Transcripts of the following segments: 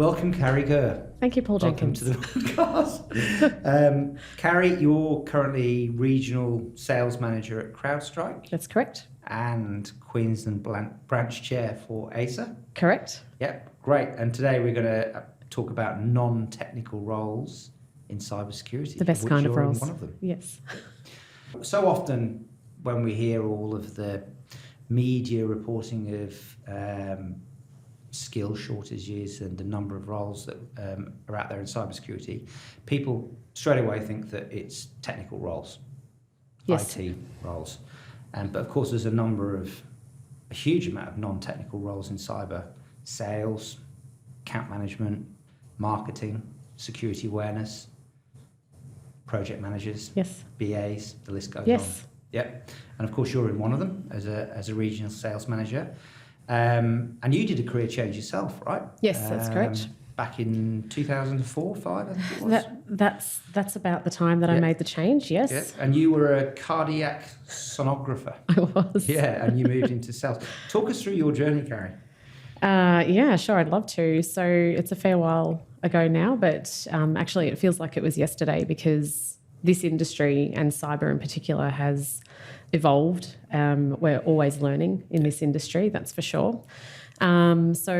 Welcome, Carrie Gurr. Thank you, Paul Welcome Jenkins. to the podcast. Carrie, you're currently Regional Sales Manager at Crowdstrike That's correct. and Queensland Branch Chair for ASA. Correct. Yep, great. And today we're going to talk about non-technical roles in cybersecurity. The best kind of you're in roles. one of them. Yes. So often when we hear all of the media reporting of skill shortages and the number of roles that are out there in cybersecurity, people straight away think that it's technical roles, Yes. IT roles. But of course, there's a huge amount of non-technical roles in cyber: sales, account management, marketing, security awareness, project managers, Yes. BAs, the list goes on. Yes. Yep. And of course, you're in one of them as a regional sales manager. And you did a career change yourself, right? Yes, that's correct. Back in 2004, 5, I think it was. That's about the time that I Yeah. made the change. Yes. Yeah. And you were a cardiac sonographer. I was. Yeah, and you moved into sales. Talk us through your journey, Carrie. Yeah, sure. I'd love to. So it's a fair while ago now, but actually it feels like it was yesterday because this industry and cyber in particular has evolved. We're always learning in this industry, that's for sure. So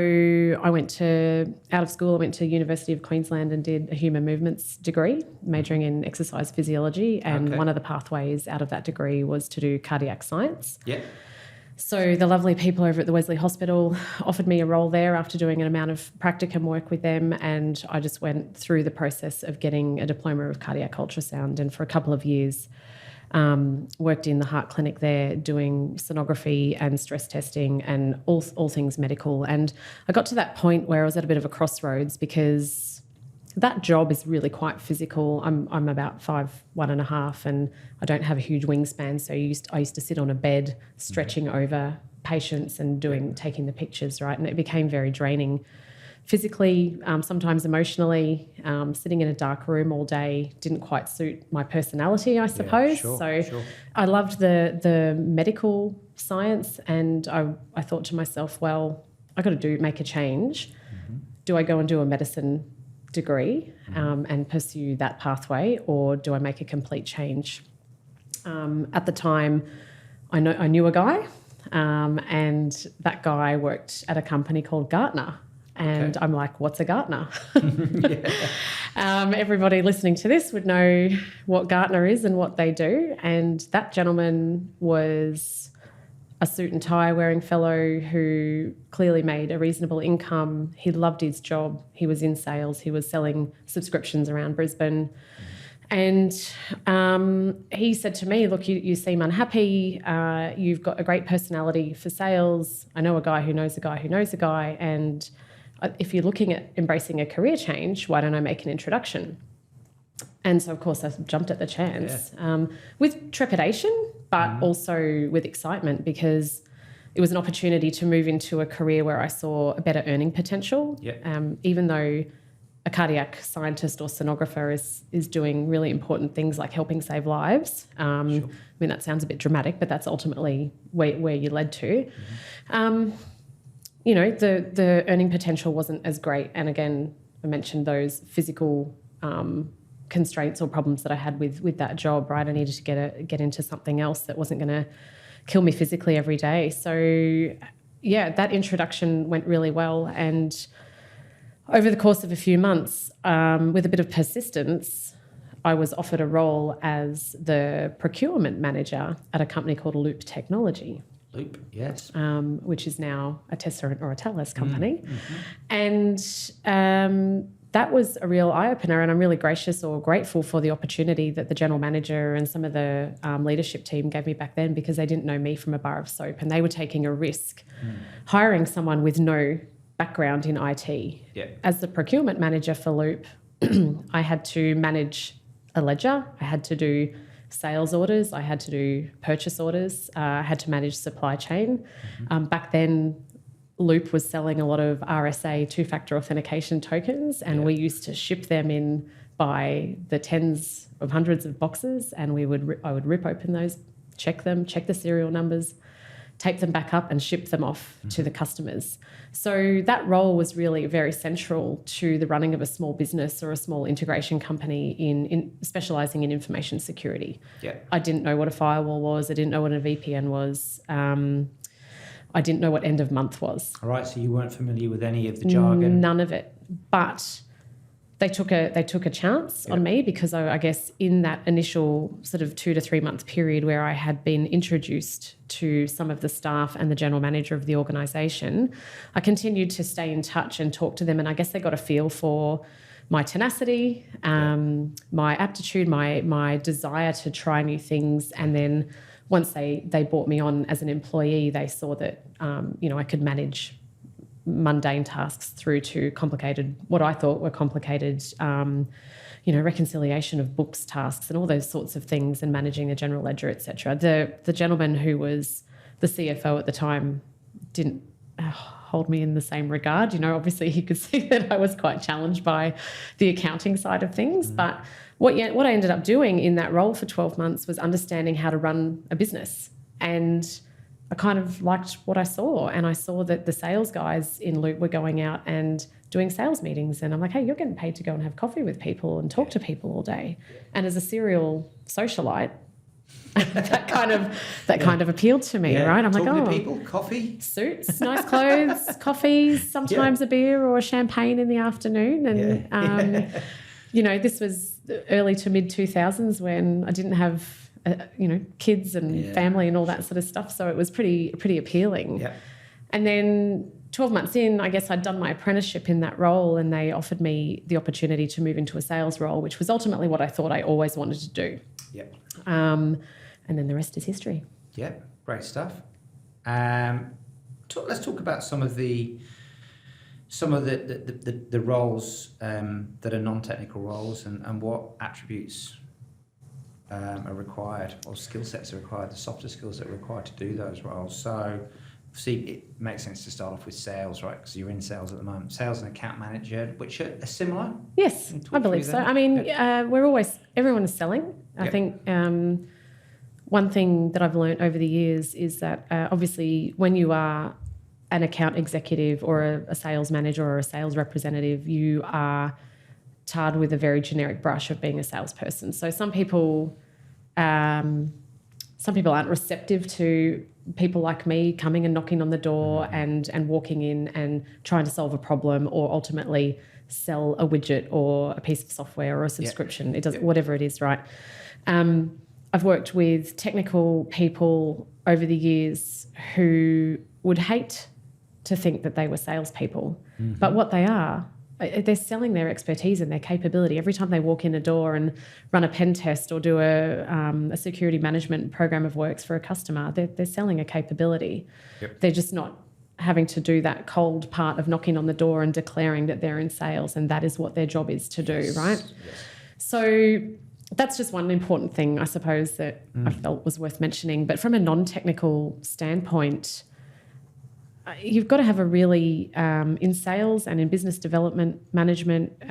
I out of school, I went to University of Queensland and did a human movements degree, majoring in exercise physiology. And one of the pathways out of that degree was to do cardiac science. Yeah. So the lovely people over at the Wesley Hospital offered me a role there after doing an amount of practicum work with them, and I just went through the process of getting a diploma of cardiac ultrasound, and for a couple of years worked in the heart clinic there doing sonography and stress testing and all things medical. And I got to that point where I was at a bit of a crossroads because that job is really quite physical. I'm about 5'1.5", and I don't have a huge wingspan. So I used to sit on a bed stretching over patients and taking the pictures, right? And it became very draining physically, sometimes emotionally. Sitting in a dark room all day didn't quite suit my personality, I suppose. Sure. I loved the medical science, and I thought to myself, well, I got to make a change. Mm-hmm. Do I go and do a medicine degree and pursue that pathway, or do I make a complete change? At the time, I knew a guy, and that guy worked at a company called Gartner. And I'm like, what's a Gartner? Everybody listening to this would know what Gartner is and what they do. And that gentleman was a suit and tie wearing fellow who clearly made a reasonable income. He loved his job. He was in sales. He was selling subscriptions around Brisbane. And he said to me, look, you seem unhappy. You've got a great personality for sales. I know a guy who knows a guy who knows a guy. And if you're looking at embracing a career change, why don't I make an introduction? And so, of course, I jumped at the chance with trepidation, but also with excitement, because it was an opportunity to move into a career where I saw a better earning potential. Even though a cardiac scientist or sonographer is doing really important things like helping save lives. I mean, that sounds a bit dramatic, but that's ultimately where you led to. The earning potential wasn't as great. And again, I mentioned those physical constraints or problems that I had with that job, right? I needed to get into something else that wasn't going to kill me physically every day. So, that introduction went really well. And over the course of a few months, with a bit of persistence, I was offered a role as the procurement manager at a company called Loop Technology. Loop, yes. Which is now a Tesseract or a Thales company. And that was a real eye-opener, and I'm really gracious or grateful for the opportunity that the general manager and some of the leadership team gave me back then, because they didn't know me from a bar of soap, and they were taking a risk hiring someone with no background in IT. As the procurement manager for Loop, I had to manage a ledger. I had to do sales orders. I had to do purchase orders. I had to manage supply chain. Back then, Loop was selling a lot of RSA, two-factor authentication tokens, and we used to ship them in by the tens of hundreds of boxes, and I would rip open those, check them, check the serial numbers, tape them back up and ship them off to the customers. So that role was really very central to the running of a small business or a small integration company in specialising in information security. Yeah. I didn't know what a firewall was. I didn't know what a VPN was. I didn't know what end of month was. All right, so you weren't familiar with any of the jargon? None of it. But they took a chance on me because I guess in that initial sort of 2 to 3 month period where I had been introduced to some of the staff and the general manager of the organisation, I continued to stay in touch and talk to them, and I guess they got a feel for my tenacity, my aptitude, my desire to try new things, and then once they brought me on as an employee, they saw that I could manage mundane tasks through to complicated, what I thought were complicated, reconciliation of books tasks and all those sorts of things, and managing the general ledger, etc. The gentleman who was the CFO at the time didn't hold me in the same regard. Obviously he could see that I was quite challenged by the accounting side of things. But what I ended up doing in that role for 12 months was understanding how to run a business. And I kind of liked what I saw, and I saw that the sales guys in Loop were going out and doing sales meetings, and I'm like, hey, you're getting paid to go and have coffee with people and talk to people all day. And as a serial socialite, that kind of appealed to me, right? I'm Talking like, to people, coffee, suits, nice clothes, coffees, sometimes a beer or a champagne in the afternoon, and this was early to mid 2000s when I didn't have kids and family and all that sort of stuff. So it was pretty appealing. Yeah. And then 12 months in, I guess I'd done my apprenticeship in that role, and they offered me the opportunity to move into a sales role, which was ultimately what I thought I always wanted to do. Yeah. And then the rest is history. Yeah, great stuff. Let's talk about some of the roles that are non-technical roles and what attributes are required, or skill sets are required, the softer skills that are required to do those roles. So, see, it makes sense to start off with sales, right? Because you're in sales at the moment. Sales and account manager, which are similar. Yes, I believe so. I mean, everyone is selling. I think one thing that I've learned over the years is that obviously when you are an account executive or a sales manager or a sales representative, you are tarred with a very generic brush of being a salesperson. So some people aren't receptive to people like me coming and knocking on the door and walking in and trying to solve a problem, or ultimately sell a widget or a piece of software or a subscription. It does whatever it is, right? I've worked with technical people over the years who would hate to think that they were salespeople, but what they are, they're selling their expertise and their capability. Every time they walk in a door and run a pen test or do a security management program of works for a customer, they're selling a capability. Yep. They're just not having to do that cold part of knocking on the door and declaring that they're in sales, and that is what their job is to do, right? Yes. So that's just one important thing, I suppose, that I felt was worth mentioning. But from a non-technical standpoint, you've got to have a really, in sales and in business development management,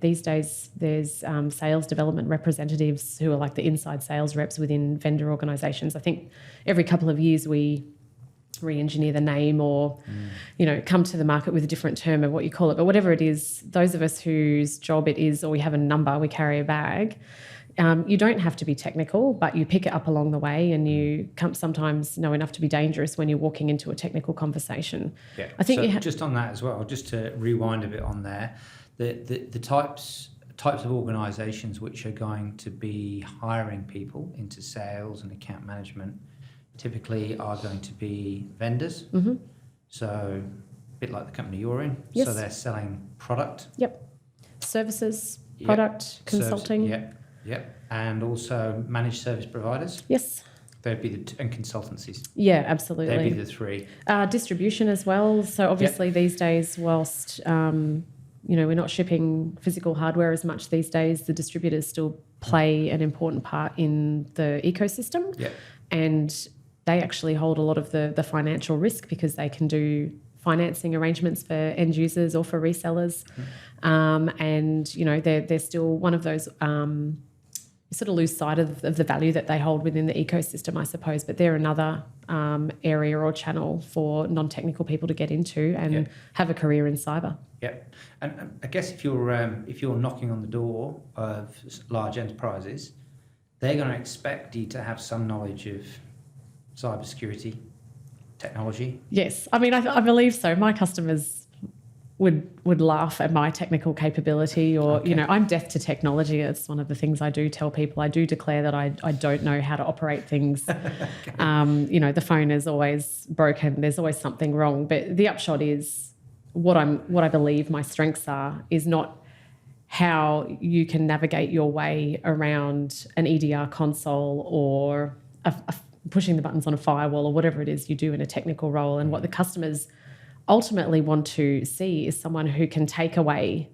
these days there's sales development representatives who are like the inside sales reps within vendor organisations. I think every couple of years we re-engineer the name or, come to the market with a different term of what you call it. But whatever it is, those of us whose job it is, or we have a number, we carry a bag, you don't have to be technical, but you pick it up along the way, and you sometimes know enough to be dangerous when you're walking into a technical conversation. Yeah. I think just on that as well, just to rewind a bit on there, the types of organisations which are going to be hiring people into sales and account management typically are going to be vendors. Mm-hmm. So a bit like the company you're in. Yes. So they're selling product. Yep. Services, product, consulting. Yep. And also managed service providers. Yes. They'd be and consultancies. Yeah, absolutely. They'd be the three. Distribution as well. So obviously these days, whilst we're not shipping physical hardware as much these days, the distributors still play an important part in the ecosystem. Yeah. And they actually hold a lot of the financial risk, because they can do financing arrangements for end users or for resellers. And they're still one of those sort of lose sight of the value that they hold within the ecosystem, I suppose. But they're another area or channel for non-technical people to get into and have a career in cyber. Yeah, and I guess if you're knocking on the door of large enterprises, they're going to expect you to have some knowledge of cybersecurity technology. Yes, I mean, I believe so. My customers would laugh at my technical capability, or I'm deaf to technology. It's one of the things I do tell people. I do declare that I don't know how to operate things. Okay. The phone is always broken. There's always something wrong. But the upshot is what I believe my strengths are is not how you can navigate your way around an EDR console or pushing the buttons on a firewall or whatever it is you do in a technical role. And what the customers ultimately want to see is someone who can take away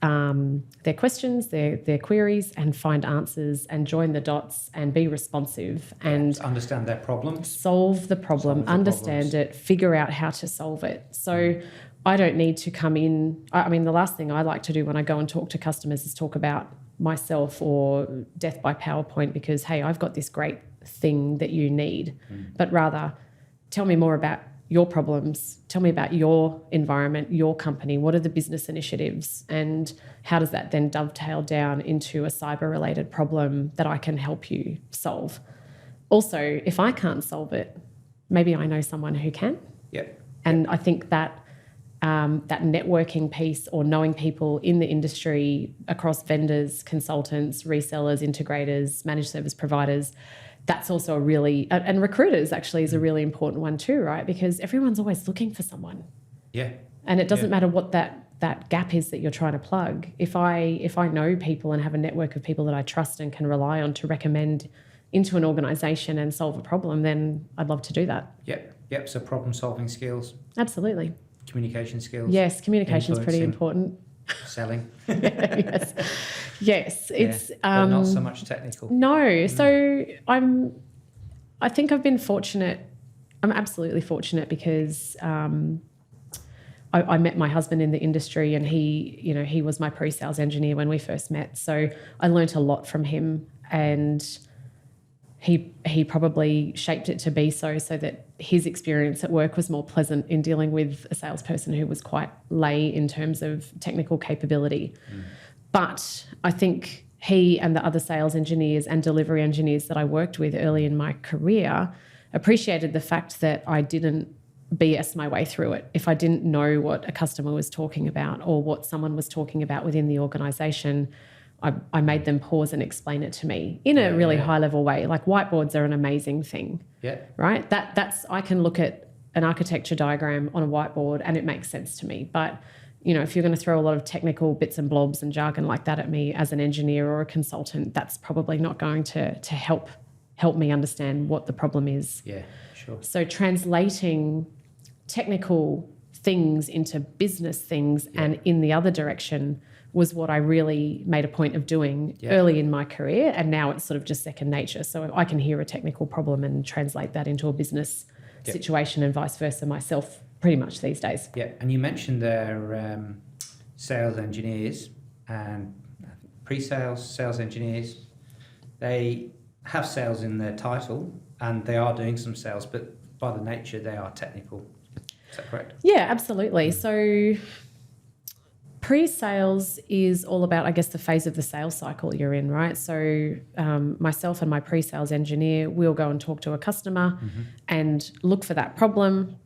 their questions, their queries, and find answers and join the dots and be responsive and understand their problems, solve the problem, understand it, figure out how to solve it. So I don't need to come in. I mean, the last thing I like to do when I go and talk to customers is talk about myself or death by PowerPoint because, hey, I've got this great thing that you need, but rather tell me more about your problems, tell me about your environment, your company, what are the business initiatives, and how does that then dovetail down into a cyber-related problem that I can help you solve. Also, if I can't solve it, maybe I know someone who can. Yep. And I think that that networking piece or knowing people in the industry across vendors, consultants, resellers, integrators, managed service providers, that's also a really, and recruiters actually is a really important one too, right? Because everyone's always looking for someone. Yeah. And it doesn't matter what that gap is that you're trying to plug. If I know people and have a network of people that I trust and can rely on to recommend into an organisation and solve a problem, then I'd love to do that. Yep. So problem-solving skills. Absolutely. Communication skills. Yes, communication is pretty important. Selling. Yes. It's but not so much technical. No. So I think I've been fortunate. I'm absolutely fortunate because I met my husband in the industry, and he was my pre-sales engineer when we first met. So I learnt a lot from him, and he probably shaped it to be so that his experience at work was more pleasant in dealing with a salesperson who was quite lay in terms of technical capability. But I think he and the other sales engineers and delivery engineers that I worked with early in my career appreciated the fact that I didn't BS my way through it. If I didn't know what a customer was talking about or what someone was talking about within the organisation, I made them pause and explain it to me in a really high level way. Like whiteboards are an amazing thing. Yeah. Right? That's I can look at an architecture diagram on a whiteboard and it makes sense to me. But if you're going to throw a lot of technical bits and blobs and jargon like that at me as an engineer or a consultant, that's probably not going to help me understand what the problem is. Yeah, sure. So translating technical things into business things and in the other direction was what I really made a point of doing early in my career, and now it's sort of just second nature. So I can hear a technical problem and translate that into a business situation and vice versa myself pretty much these days. Yeah, and you mentioned there sales engineers and pre-sales, sales engineers. They have sales in their title and they are doing some sales, but by the nature they are technical. Is that correct? Yeah, absolutely. So pre-sales is all about, I guess, the phase of the sales cycle you're in, right? So myself and my pre-sales engineer will go and talk to a customer and look for that problem,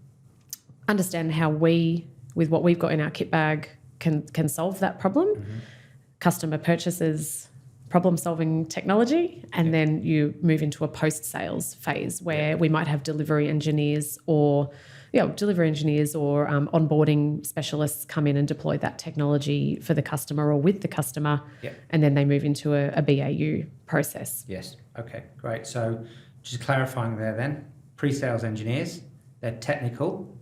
understand how we, with what we've got in our kit bag, can solve that problem. Customer purchases problem-solving technology, and then you move into a post-sales phase where we might have delivery engineers or onboarding specialists come in and deploy that technology for the customer or with the customer, and then they move into a BAU process. Yes. Okay, great. So just clarifying there then, pre-sales engineers, they're technical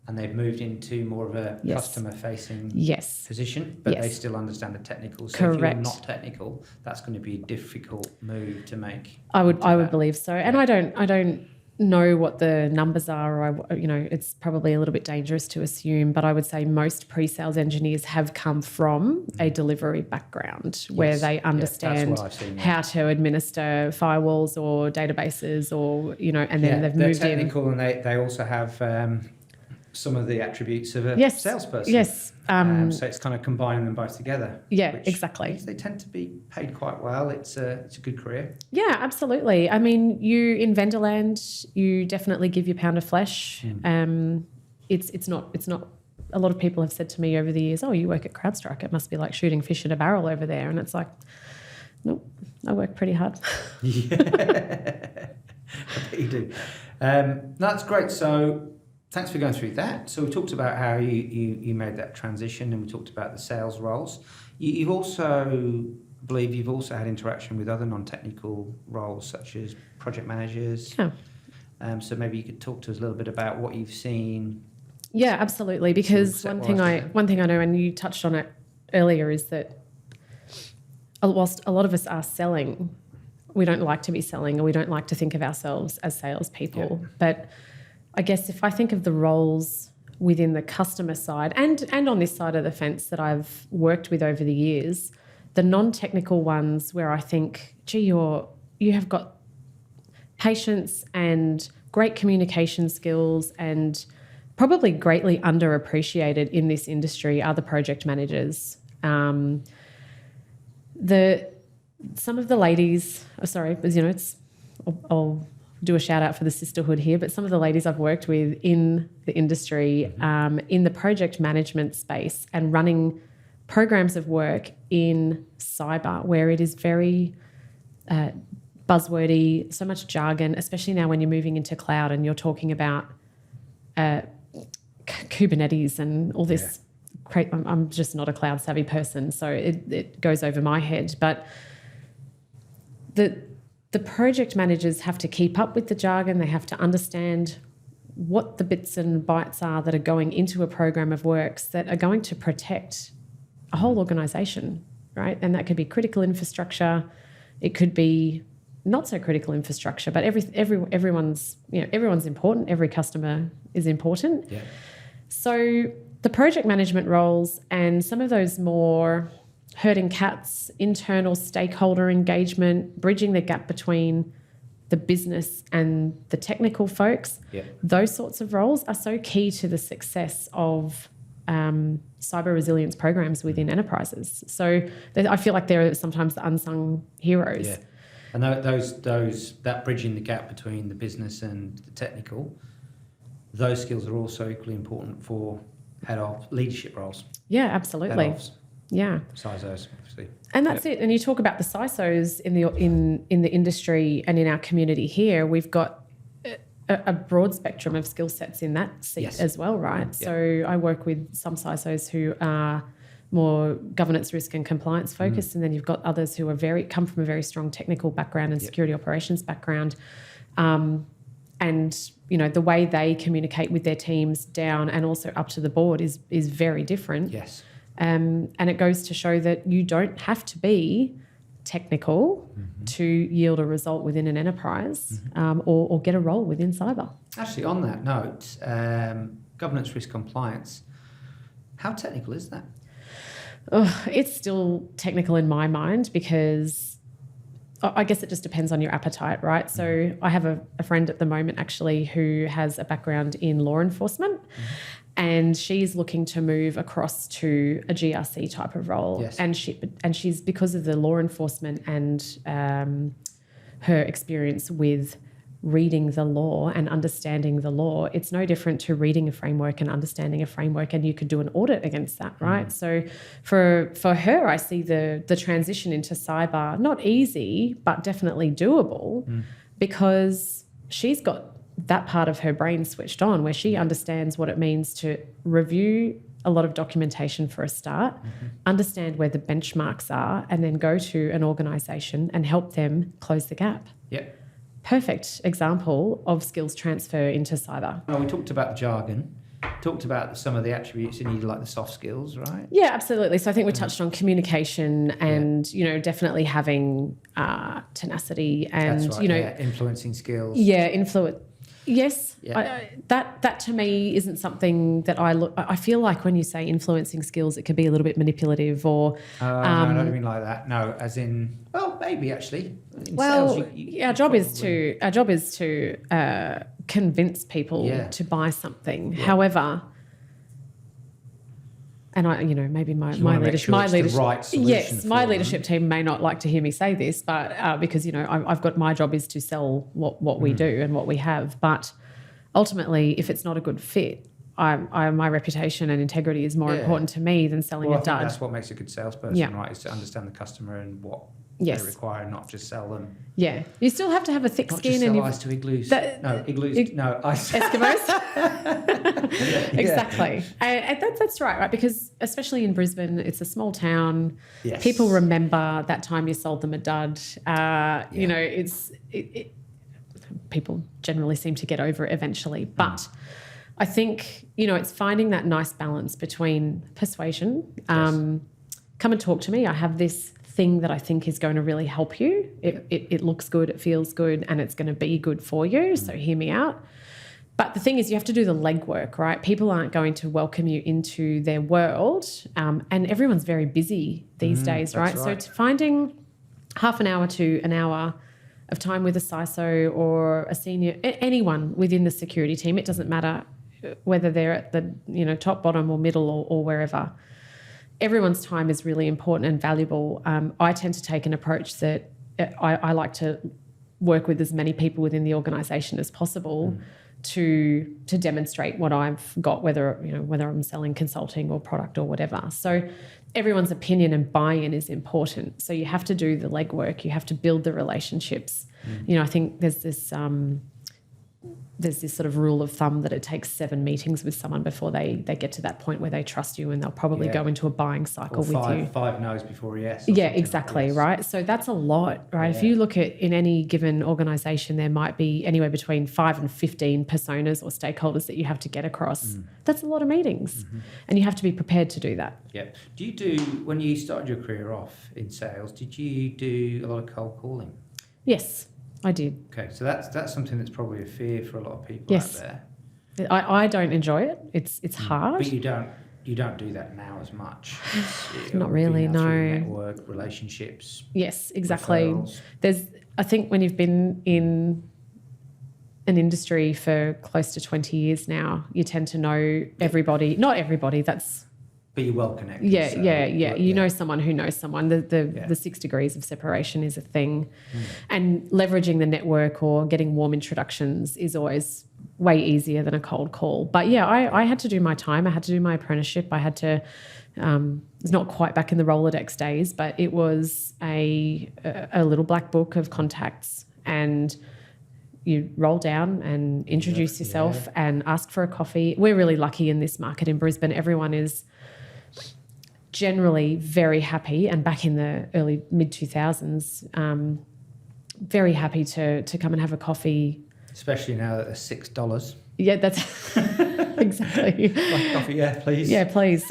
and they've moved into more of a customer-facing position, but they still understand the technical. So if you're not technical, that's going to be a difficult move to make. I would believe so. And I don't know what the numbers are, or it's probably a little bit dangerous to assume, but I would say most pre-sales engineers have come from a delivery background where they understand that's what I've seen, how to administer firewalls or databases, or and then they've moved they're technical, and they also have some of the attributes of a salesperson. Yes. So it's kind of combining them both together. Yeah, which exactly. They tend to be paid quite well. It's a good career. Yeah, absolutely. I mean, you in Vendorland, you definitely give your pound of flesh. It's not. A lot of people have said to me over the years, "Oh, you work at Crowdstrike. It must be like shooting fish in a barrel over there." And it's like, nope, I work pretty hard. Yeah, I bet you do. That's great. So thanks for going through that. So we talked about how you made that transition, and we talked about the sales roles. You've also, I believe you've also had interaction with other non-technical roles such as project managers. Yeah. So maybe you could talk to us a little bit about what you've seen. Yeah, absolutely. Because one thing I know, and you touched on it earlier, is that whilst a lot of us are selling, we don't like to be selling, or we don't like to think of ourselves as salespeople. Yeah. But I guess if I think of the roles within the customer side and on this side of the fence that I've worked with over the years, the non-technical ones where I think, gee, you have got patience and great communication skills and probably greatly underappreciated in this industry are the project managers. Some of the ladies, I'll do a shout out for the sisterhood here, but some of the ladies I've worked with in the industry, in the project management space and running programs of work in cyber, where it is very buzzwordy, so much jargon, especially now when you're moving into cloud and you're talking about Kubernetes and all this. Yeah. I'm just not a cloud savvy person, so it goes over my head. But the project managers have to keep up with the jargon. They have to understand what the bits and bytes are that are going into a program of works that are going to protect a whole organisation, right? And that could be critical infrastructure. It could be not so critical infrastructure, but everyone's important. Every customer is important. Yeah. So the project management roles and some of those more herding cats, internal stakeholder engagement, bridging the gap between the business and the technical folks, those sorts of roles are so key to the success of cyber resilience programs within enterprises. So I feel like they're sometimes the unsung heroes. Yeah. And that bridging the gap between the business and the technical, those skills are also equally important for head of leadership roles. Yeah, absolutely. Head ofs. Yeah, CISOs, obviously. And that's it. And you talk about the CISOs in the industry and in our community here. We've got a broad spectrum of skill sets in that seat as well, right? Yeah. So I work with some CISOs who are more governance, risk, and compliance focused, and then you've got others who are come from a very strong technical background and security operations background. And the way they communicate with their teams down and also up to the board is very different. Yes. And it goes to show that you don't have to be technical to yield a result within an enterprise or get a role within cyber. Actually, on that note, governance, risk, compliance, how technical is that? It's still technical in my mind because I guess it just depends on your appetite, right? So I have a friend at the moment actually who has a background in law enforcement. And she's looking to move across to a GRC type of role. Yes. And she's, because of the law enforcement and her experience with reading the law and understanding the law, it's no different to reading a framework and understanding a framework, and you could do an audit against that, right? So for her, I see the transition into cyber not easy, but definitely doable because she's got that part of her brain switched on where she understands what it means to review a lot of documentation for a start, understand where the benchmarks are, and then go to an organisation and help them close the gap. Yeah. Perfect example of skills transfer into cyber. Well, we talked about the jargon, talked about some of the attributes you need, like the soft skills, right? Yeah, absolutely. So I think we touched on communication and, definitely having tenacity and, that's right, influencing skills. Yeah, Yes, Yeah. that to me isn't something that I feel like when you say influencing skills, it could be a little bit manipulative or. No, I don't mean like that. No, as in, well, maybe actually. In Well, sales, our job is to convince people Yeah. to buy something. Yeah. However, and maybe my You wanna make leadership, sure my it's the leadership, right solution yes, for my them. leadership team may not like to hear me say this, but because I've got my job is to sell what we do and what we have. But ultimately, if it's not a good fit, my reputation and integrity is more Yeah. important to me than selling Well, a I think dud. that's what makes a good salesperson, Yeah. right? Is to understand the customer and what Yes. they require, and not just sell them. Yeah, you still have to have a thick Not skin just and sell you've ice to igloos. Igloos. ig- No, ice. Eskimos. Exactly. And that's right? Because especially in Brisbane, it's a small town. Yes. People remember that time you sold them a dud. People generally seem to get over it eventually. But I think, it's finding that nice balance between persuasion. Come and talk to me. I have this thing that I think is going to really help you. It looks good, it feels good, and it's going to be good for you. So hear me out. But the thing is, you have to do the legwork, right? People aren't going to welcome you into their world, and everyone's very busy these days, right? So it's finding half an hour to an hour of time with a CISO or a senior, anyone within the security team. It doesn't matter whether they're at the top, bottom, or middle, or wherever. Everyone's time is really important and valuable. I tend to take an approach that I like to work with as many people within the organisation as possible to demonstrate what I've got, whether I'm selling consulting or product or whatever. So everyone's opinion and buy-in is important. So you have to do the legwork. You have to build the relationships. I think there's this sort of rule of thumb that it takes 7 meetings with someone before they get to that point where they trust you and they'll probably go into a buying cycle with you. 5 no's before yes. Yeah, exactly, right? So that's a lot, right? Yeah. If you look at in any given organisation, there might be anywhere between 5 and 15 personas or stakeholders that you have to get across. That's a lot of meetings. And you have to be prepared to do that. Yeah. When you started your career off in sales, did you do a lot of cold calling? Yes, I did. Okay, so that's something that's probably a fear for a lot of people Yes. out there. I don't enjoy it. It's hard. But you don't do that now as much. Not really, You're doing that through no. network, relationships. Yes, exactly. Referrals. I think when you've been in an industry for close to 20 years now, you tend to know everybody. Not everybody, that's... But you're well connected. Yeah, so, You know someone who knows someone. The 6 degrees of separation is a thing. And leveraging the network or getting warm introductions is always way easier than a cold call. But yeah, I had to do my time. I had to do my apprenticeship. I had to... it's not quite back in the Rolodex days, but it was a little black book of contacts, and you roll down and introduce yourself and ask for a coffee. We're really lucky in this market in Brisbane. Everyone is generally very happy, and back in the early mid-2000s, very happy to come and have a coffee. Especially now that they're $6. Yeah, that's exactly. Like coffee, yeah, please. Yeah, please.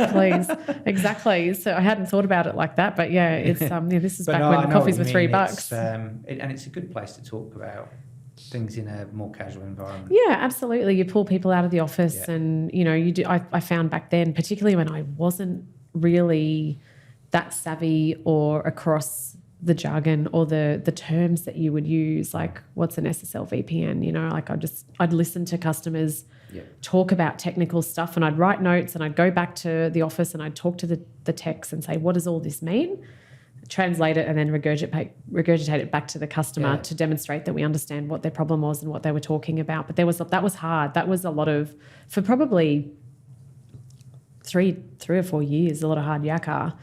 Exactly. So I hadn't thought about it like that, but yeah, it's this is But back no, when I the know coffees were what you mean. $3. And it's a good place to talk about things in a more casual environment. Yeah, absolutely. You pull people out of the office, Yeah. and you do. I found back then, particularly when I wasn't really that savvy or across the jargon or the terms that you would use, like what's an SSL VPN, I'd listen to customers talk about technical stuff, and I'd write notes, and I'd go back to the office and I'd talk to the techs and say, what does all this mean? Translate it and then regurgitate it back to the customer to demonstrate that we understand what their problem was and what they were talking about. But that was hard. That was a lot of, for probably three or 4 years, a lot of hard yakka.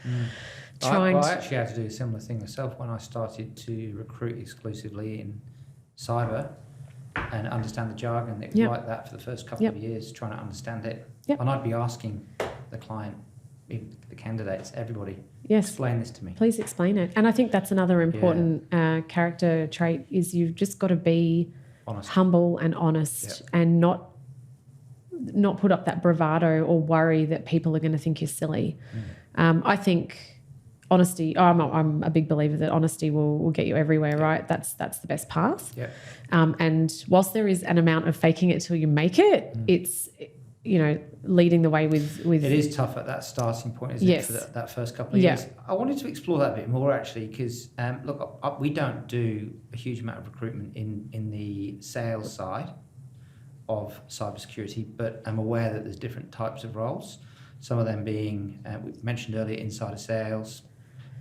I actually had to do a similar thing myself when I started to recruit exclusively in cyber and understand the jargon. It was like that for the first couple of years, trying to understand it. And I'd be asking the client, the candidates, everybody, explain this to me. Please explain it. And I think that's another important character trait, is you've just got to be humble and honest and not put up that bravado or worry that people are going to think you're silly. I think honesty. I'm a big believer that honesty will get you everywhere, right? That's the best path. Yeah. And whilst there is an amount of faking it till you make it, it's, leading the way with. It is tough at that starting point, isn't it, for that first couple of years? I wanted to explore that a bit more, actually, because, look, we don't do a huge amount of recruitment in the sales side of cybersecurity, but I'm aware that there's different types of roles, some of them being, we mentioned earlier, insider sales,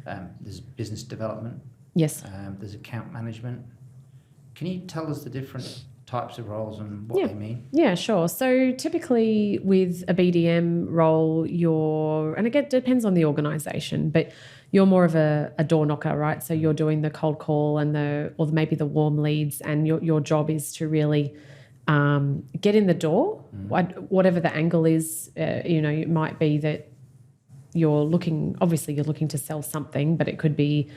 there's business development. Yes. There's account management. Can you tell us the different types of roles and what they mean? Yeah, sure. So typically with a BDM role, and again, it depends on the organisation, but you're more of a door knocker, right? So you're doing the cold call and maybe the warm leads, and your job is to really get in the door, whatever the angle is. It might be that you're looking to sell something, but it could be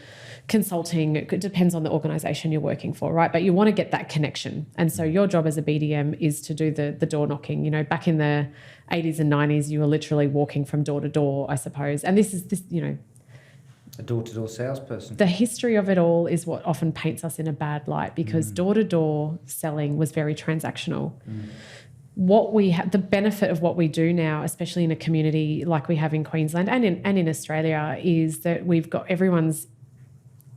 consulting. It depends on the organisation you're working for, right? But you want to get that connection. And so your job as a BDM is to do the door knocking. Back in the 80s and 90s, you were literally walking from door to door, I suppose. And this a door-to-door salesperson. The history of it all is what often paints us in a bad light, because door-to-door selling was very transactional. What we have, the benefit of what we do now, especially in a community like we have in Queensland and in Australia, is that we've got everyone's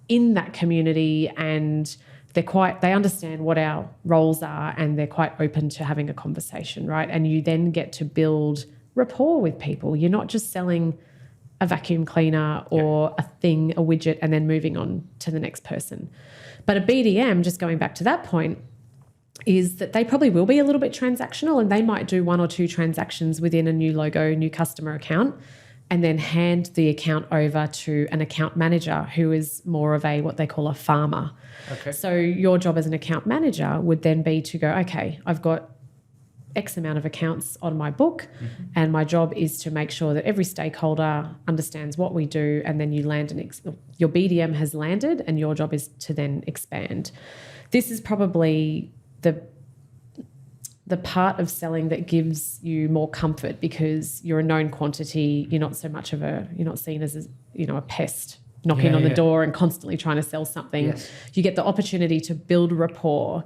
in that community, and they understand what our roles are, and they're quite open to having a conversation, right? And you then get to build rapport with people. You're not just selling a vacuum cleaner or a widget, and then moving on to the next person. But a BDM, just going back to that point, is that they probably will be a little bit transactional, and they might do 1 or 2 transactions within a new logo, new customer account, and then hand the account over to an account manager who is more of what they call a farmer. Okay. So your job as an account manager would then be to go, okay, I've got X amount of accounts on my book, and my job is to make sure that every stakeholder understands what we do, and then you land your BDM has landed, and your job is to then expand. This is probably the part of selling that gives you more comfort, because you're a known quantity. You're not so much you're not seen as a pest knocking on the door and constantly trying to sell something. Yes. You get the opportunity to build rapport.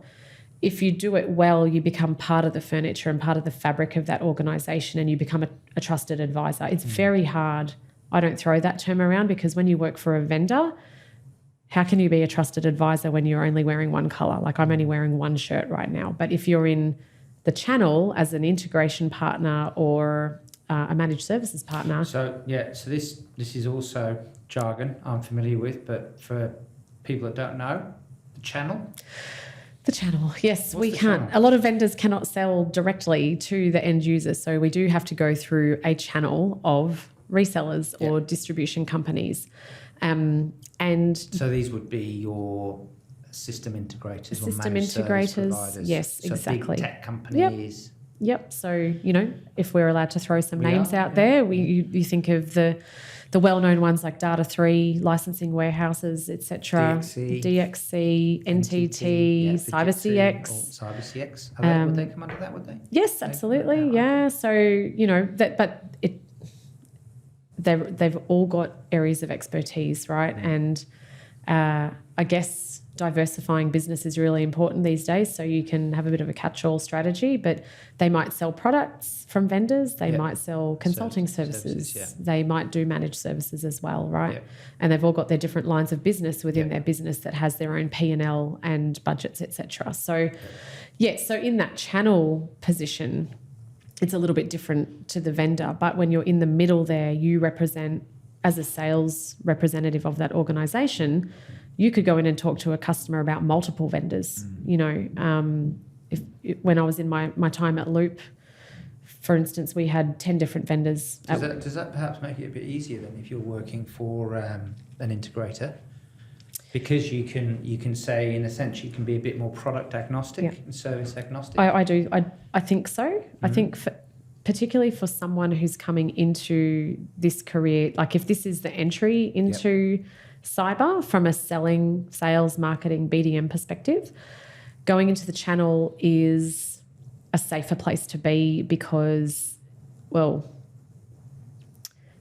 If you do it well, you become part of the furniture and part of the fabric of that organisation, and you become a trusted advisor. It's very hard. I don't throw that term around, because when you work for a vendor, how can you be a trusted advisor when you're only wearing one colour? Like, I'm only wearing one shirt right now. But if you're in the channel as an integration partner or a managed services partner. So this is also jargon I'm familiar with, but for people that don't know, the channel. The channel, yes. What's we the can't. channel? A lot of vendors cannot sell directly to the end user, so we do have to go through a channel of resellers or distribution companies. And so these would be your system integrators or system managed service integrators. providers. Yes, so exactly. Big tech companies. Yep. So, if we're allowed to throw some names out there, you think of the well-known ones like Data3, licensing warehouses, etc. DXC, NTT, CyberCX. CyberCX. Would they come under that, would they? Yes, absolutely. Yeah. So, they've all got areas of expertise, right? And I guess diversifying business is really important these days, so you can have a bit of a catch-all strategy, but they might sell products from vendors, they might sell consulting services, they might do managed services as well, right? And they've all got their different lines of business within their business that has their own P&L and budgets, etc. So, so in that channel position, it's a little bit different to the vendor, but when you're in the middle there, you represent, as a sales representative of that organisation, you could go in and talk to a customer about multiple vendors. When I was in my time at Loop, for instance, we had 10 different vendors. Does that perhaps make it a bit easier than if you're working for an integrator? Because you can say, in a sense, you can be a bit more product agnostic and service agnostic. I do. I think so. I think particularly for someone who's coming into this career, like if this is the entry into cyber from a sales, marketing, BDM perspective, going into the channel is a safer place to be, because,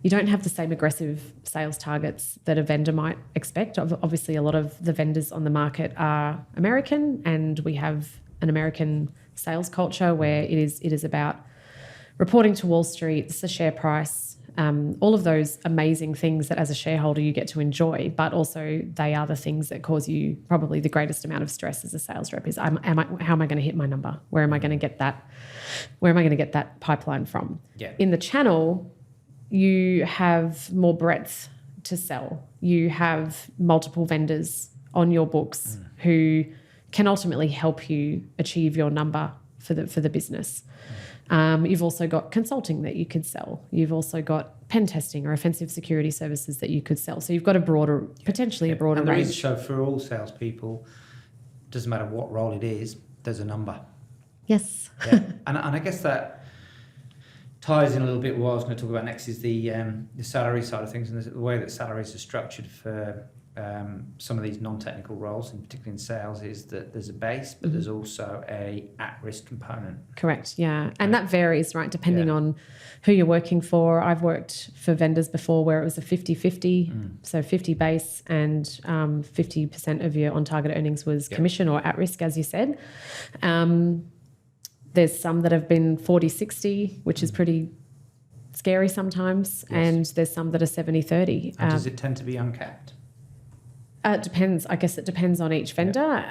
you don't have the same aggressive sales targets that a vendor might expect. Obviously, a lot of the vendors on the market are American, and we have an American sales culture where it is about reporting to Wall Street, it's the share price, all of those amazing things that as a shareholder you get to enjoy, but also they are the things that cause you probably the greatest amount of stress as a sales rep is how am I going to hit my number? Where am I going to get that? Where am I going to get that pipeline from? Yeah. In the channel, you have more breadth to sell. You have multiple vendors on your books who can ultimately help you achieve your number for the business. You've also got consulting that you could sell. You've also got pen testing or offensive security services that you could sell. So you've got a broader, potentially a broader and there range. is, so for all salespeople, doesn't matter what role it is, there's a number. Yes. Yeah. and I guess that ties in a little bit with what I was going to talk about next is the salary side of things and the way that salaries are structured for some of these non-technical roles, and particularly in sales, is that there's a base, but there's also a at-risk component. Correct, yeah. And that varies, right, depending on who you're working for. I've worked for vendors before where it was a 50-50, so 50 base and 50% of your on-target earnings was commission or at-risk, as you said. There's some that have been 40-60, which is pretty scary sometimes, and there's some that are 70-30. And does it tend to be uncapped? It depends. I guess it depends on each vendor.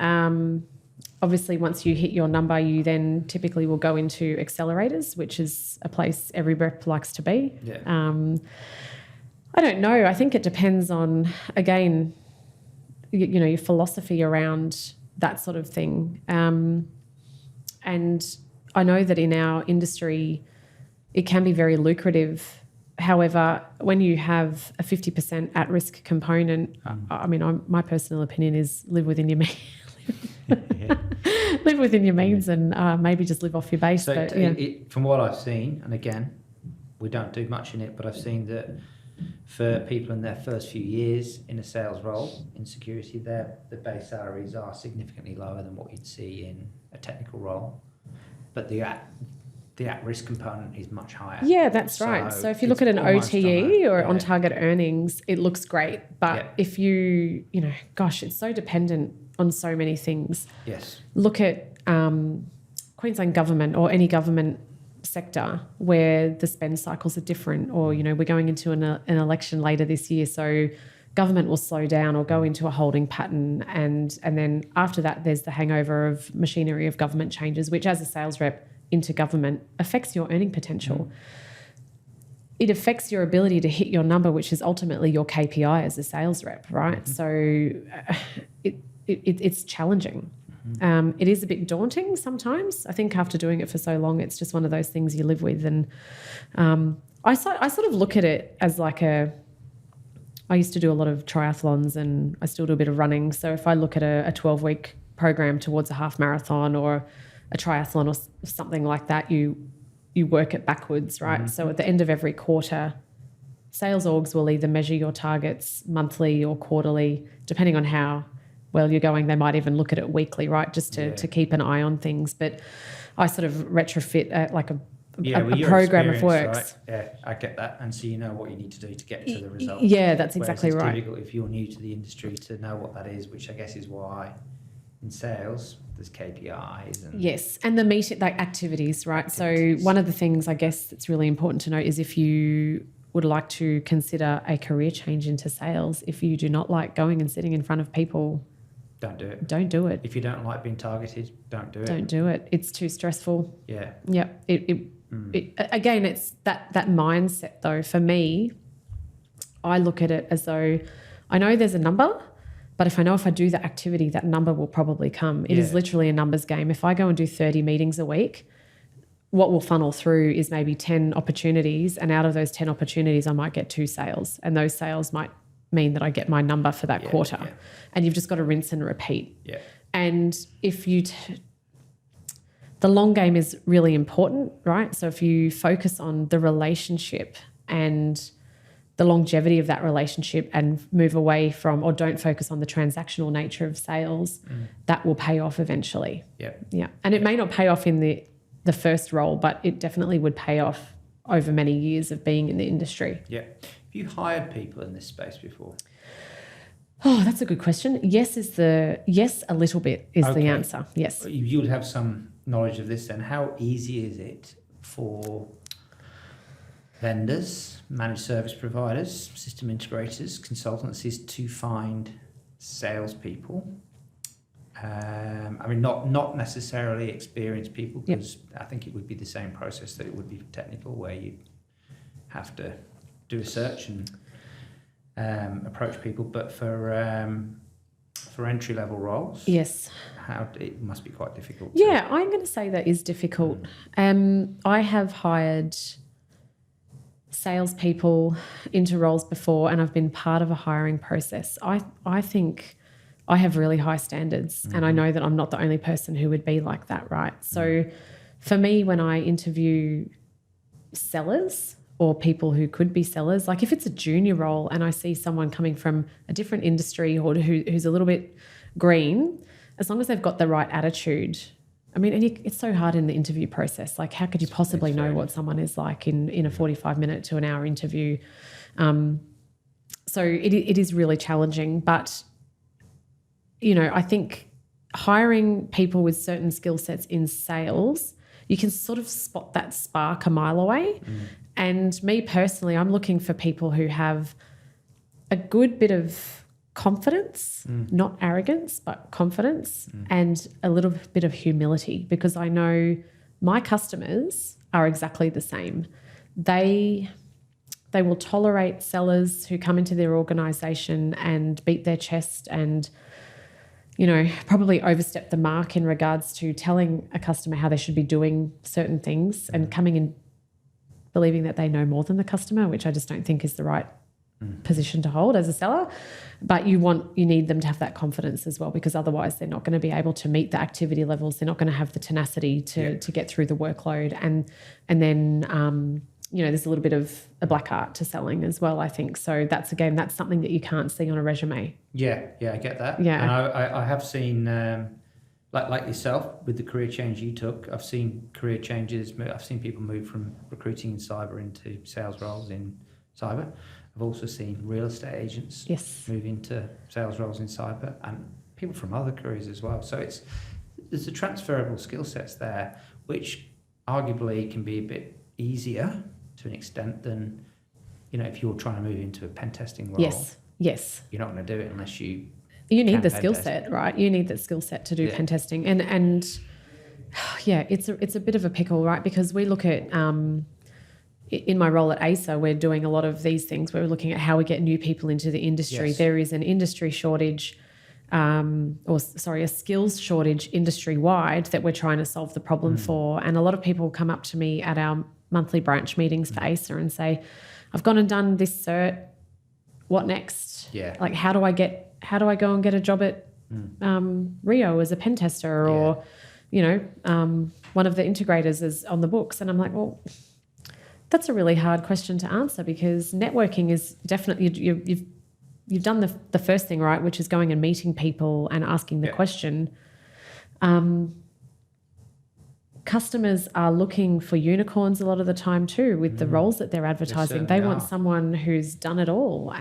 Obviously, once you hit your number, you then typically will go into accelerators, which is a place every rep likes to be. Yeah. I don't know. I think it depends on, again, you know, your philosophy around that sort of thing. And I know that in our industry, it can be very lucrative. However, when you have a 50% at-risk component, I mean, my personal opinion is live within your means. Live within your means and maybe just live off your base. So but, from what I've seen, and again, we don't do much in it, but I've seen that for people in their first few years in a sales role in security, the base salaries are significantly lower than what you'd see in a technical role. But the at-risk component is much higher. Yeah, that's right. So if you look at an OTE or on-target earnings, it looks great. But if you know, gosh, it's so dependent on so many things. Yes. Look at Queensland government or any government sector where the spend cycles are different, or, you know, we're going into an election later this year, so government will slow down or go into a holding pattern, and then after that there's the hangover of machinery of government changes, which as a sales rep into government affects your earning potential. It affects your ability to hit your number, which is ultimately your KPI as a sales rep, right? So it's challenging. It is a bit daunting sometimes. I think after doing it for so long, it's just one of those things you live with. And I sort of look at it as like I used to do a lot of triathlons and I still do a bit of running. So if I look at a 12-week program towards a half marathon or a triathlon or something like that, you work it backwards, right? So at the end of every quarter, sales orgs will either measure your targets monthly or quarterly, depending on how well you're going. They might even look at it weekly, right, just to keep an eye on things. But I sort of retrofit like a program of works. Right? Yeah, I get that. And so you know what you need to do to get to the result. Yeah, that's exactly Whereas it's right. difficult if you're new to the industry to know what that is, which I guess is why in sales there's KPIs. And yes, and the like activities, right? So one of the things I guess that's really important to note is if you would like to consider a career change into sales, if you do not like going and sitting in front of people, don't do it. Don't do it. If you don't like being targeted, don't do it. Don't do it. It's too stressful. Yeah. Yep. Again, it's that mindset though. For me, I look at it as though I know there's a number, but if I do the activity, that number will probably come. It is literally a numbers game. If I go and do 30 meetings a week, what will funnel through is maybe 10 opportunities, and out of those 10 opportunities, I might get 2 sales, and those sales might mean that I get my number for that quarter. Yeah. And you've just got to rinse and repeat. Yeah. And if you the long game is really important, right? So if you focus on the relationship and the longevity of that relationship and move away from, or don't focus on the transactional nature of sales, that will pay off eventually. Yeah. Yeah. And it may not pay off in the first role, but it definitely would pay off over many years of being in the industry. Yeah. Have you hired people in this space before? Oh, that's a good question. Yes, a little bit is the answer. Yes. You would have some knowledge of this then. How easy is it for vendors, managed service providers, system integrators, consultancies to find salespeople? I mean, not necessarily experienced people, because I think it would be the same process that it would be for technical, where you have to do a search and approach people. But for entry level roles, yes, it must be quite difficult. Yeah, I'm going to say that is difficult. I have hired salespeople into roles before, and I've been part of a hiring process. I think I have really high standards, and I know that I'm not the only person who would be like that, right? So for me, when I interview sellers or people who could be sellers, like if it's a junior role and I see someone coming from a different industry or who's a little bit green, as long as they've got the right attitude. I mean, and it's so hard in the interview process. Like, how could you possibly know what someone is like in a 45-minute to an hour interview? So it is really challenging. But, you know, I think hiring people with certain skill sets in sales, you can sort of spot that spark a mile away. And me personally, I'm looking for people who have a good bit of confidence, not arrogance, but confidence, and a little bit of humility, because I know my customers are exactly the same. They will tolerate sellers who come into their organisation and beat their chest and, you know, probably overstep the mark in regards to telling a customer how they should be doing certain things and coming in believing that they know more than the customer, which I just don't think is the right position to hold as a seller. But you need them to have that confidence as well, because otherwise they're not going to be able to meet the activity levels. They're not going to have the tenacity to get through the workload. And then, you know, there's a little bit of a black art to selling as well, I think. So that's something that you can't see on a resume. Yeah, I get that. Yeah. And I have seen, like yourself, with the career change you took, I've seen career changes. I've seen people move from recruiting in cyber into sales roles in cyber. I've also seen real estate agents move into sales roles in cyber, and people from other careers as well. So there's a transferable skill sets there, which arguably can be a bit easier to an extent than, you know, if you're trying to move into a pen testing role. Yes. You're not going to do it unless you need the skill set, right? You need that skill set to do pen testing. And yeah, it's a bit of a pickle, right? Because we look at in my role at ASA, we're doing a lot of these things. We're looking at how we get new people into the industry. There is an industry shortage, a skills shortage industry-wide that we're trying to solve the problem for. And a lot of people come up to me at our monthly branch meetings for ASA and say, I've gone and done this cert. What next? Yeah. Like, how do I go and get a job at Rio as a pen tester, or, you know, one of the integrators is on the books? And I'm like, well, that's a really hard question to answer, because networking is definitely, you've done the first thing, right, which is going and meeting people and asking the question. Customers are looking for unicorns a lot of the time too with the roles that they're advertising. They want someone who's done it all.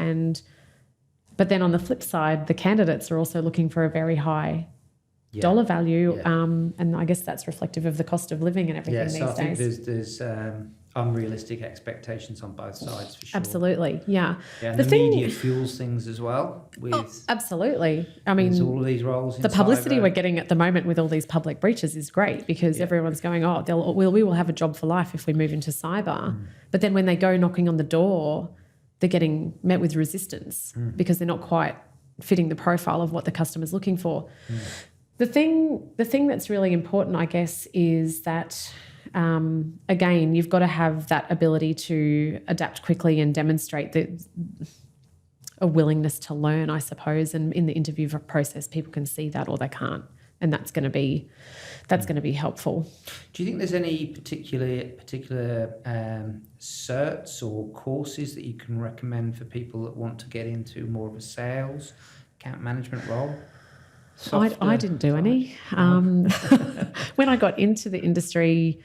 But then on the flip side, the candidates are also looking for a very high dollar value. And I guess that's reflective of the cost of living and everything these days. Yeah, so I think there's unrealistic expectations on both sides, for sure. Absolutely, yeah. And the media fuels things as well. Absolutely. I mean, there's all of these roles. The publicity we're getting at the moment with all these public breaches is great, because everyone's going, we will have a job for life if we move into cyber. But then when they go knocking on the door, they're getting met with resistance because they're not quite fitting the profile of what the customer's looking for. The thing that's really important, I guess, is that again, you've got to have that ability to adapt quickly and demonstrate a willingness to learn, I suppose. And in the interview process, people can see that or they can't, and that's going to be helpful. Do you think there's any particular certs or courses that you can recommend for people that want to get into more of a sales account management role? I didn't do any. When I got into the industry,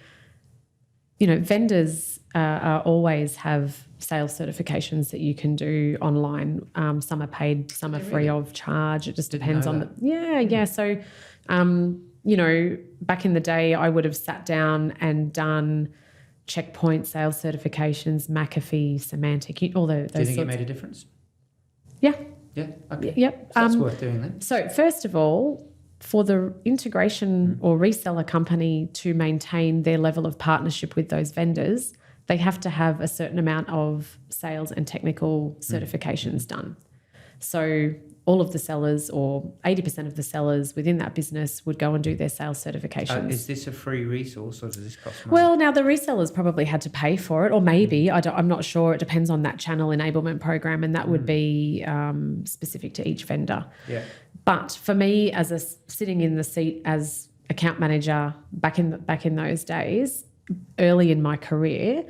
you know, vendors always have sales certifications that you can do online. Some are paid, some are free of charge. It just depends on yeah. So, back in the day, I would have sat down and done Checkpoint sales certifications, McAfee, Semantic, all those. Do you think it made a difference? Yeah. Yeah. Okay. Yep. So that's worth doing then. So first of all, for the integration or reseller company to maintain their level of partnership with those vendors, they have to have a certain amount of sales and technical certifications done. So all of the sellers, or 80% of the sellers within that business, would go and do their sales certifications. Is this a free resource or does this cost money? Well, now the resellers probably had to pay for it, or maybe, I'm not sure. It depends on that channel enablement program, and that would be specific to each vendor. Yeah. But for me, sitting in the seat as account manager back in those days, early in my career,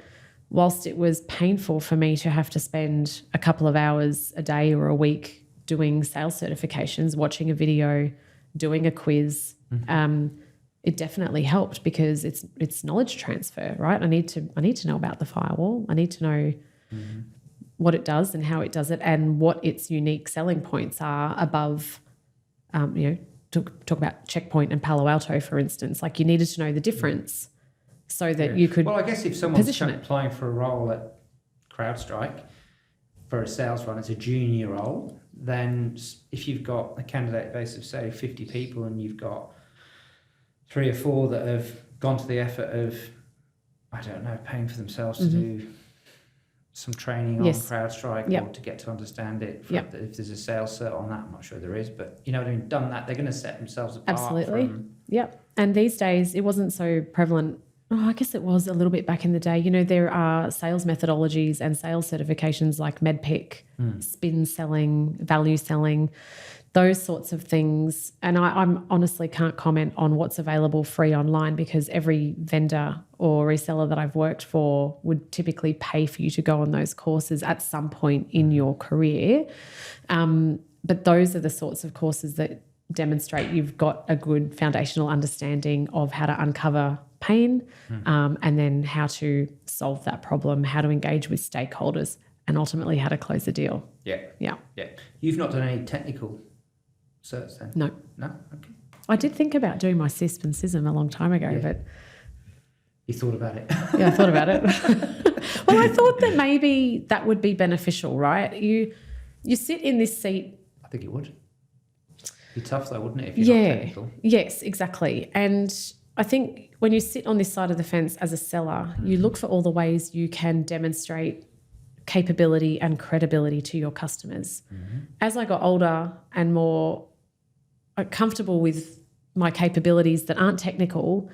whilst it was painful for me to have to spend a couple of hours a day or a week doing sales certifications, watching a video, doing a quiz, it definitely helped because it's knowledge transfer, right? I need to know about the firewall. I need to know what it does and how it does it, and what its unique selling points are above. Talk about Checkpoint and Palo Alto, for instance. Like, you needed to know the difference so that you could. Well, I guess if someone's position it. applying for a role at CrowdStrike for a sales role, it's a junior role. Then if you've got a candidate base of, say, 50 people and you've got 3 or 4 that have gone to the effort of, I don't know, paying for themselves to do some training on CrowdStrike or to get to understand it. If there's a sales cert on that, I'm not sure there is, but you know what I mean, done that, they're going to set themselves apart. Absolutely. Yep. And these days it wasn't so prevalent. Oh, I guess it was a little bit back in the day. There are sales methodologies and sales certifications like MedPIC, spin selling, value selling, those sorts of things. And I'm honestly can't comment on what's available free online, because every vendor or reseller that I've worked for would typically pay for you to go on those courses at some point in your career. But those are the sorts of courses that demonstrate you've got a good foundational understanding of how to uncover pain, and then how to solve that problem, how to engage with stakeholders, and ultimately how to close the deal. Yeah. You've not done any technical certs then? No. Okay. I did think about doing my CISP and CISM a long time ago, but you thought about it. Yeah, I thought about it. Well, I thought that maybe that would be beneficial, right? You sit in this seat. I think it would. Be tough though, wouldn't it, if you're not technical? Yes, exactly. And I think when you sit on this side of the fence as a seller, you look for all the ways you can demonstrate capability and credibility to your customers. As I got older and more comfortable with my capabilities that aren't technical,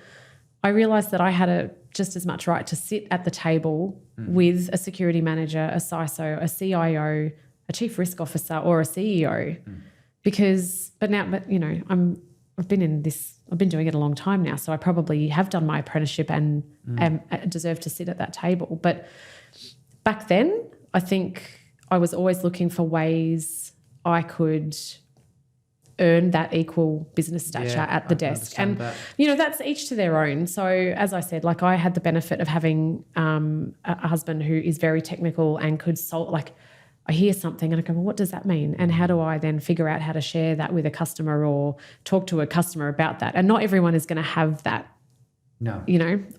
I realised that I had just as much right to sit at the table with a security manager, a CISO, a CIO, a chief risk officer, or a CEO. I've been doing it a long time now, so I probably have done my apprenticeship and deserve to sit at that table. But back then, I think I was always looking for ways I could earn that equal business stature at the desk. And, that's each to their own. So as I said, like, I had the benefit of having a husband who is very technical and could solve, like, I hear something and I go, well, what does that mean? And how do I then figure out how to share that with a customer or talk to a customer about that? And not everyone is going to have that,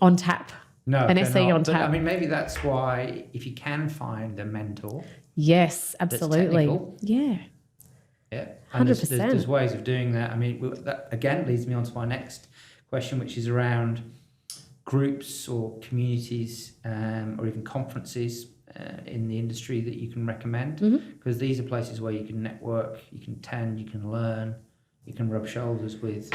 on tap. No, an SE on tap. But, I mean, maybe that's why if you can find a mentor. Yes, absolutely. Yeah. And 100%. There's ways of doing that. I mean, that again leads me on to my next question, which is around groups or communities or even conferences in the industry that you can recommend, because these are places where you can network, you can attend, you can learn, you can rub shoulders with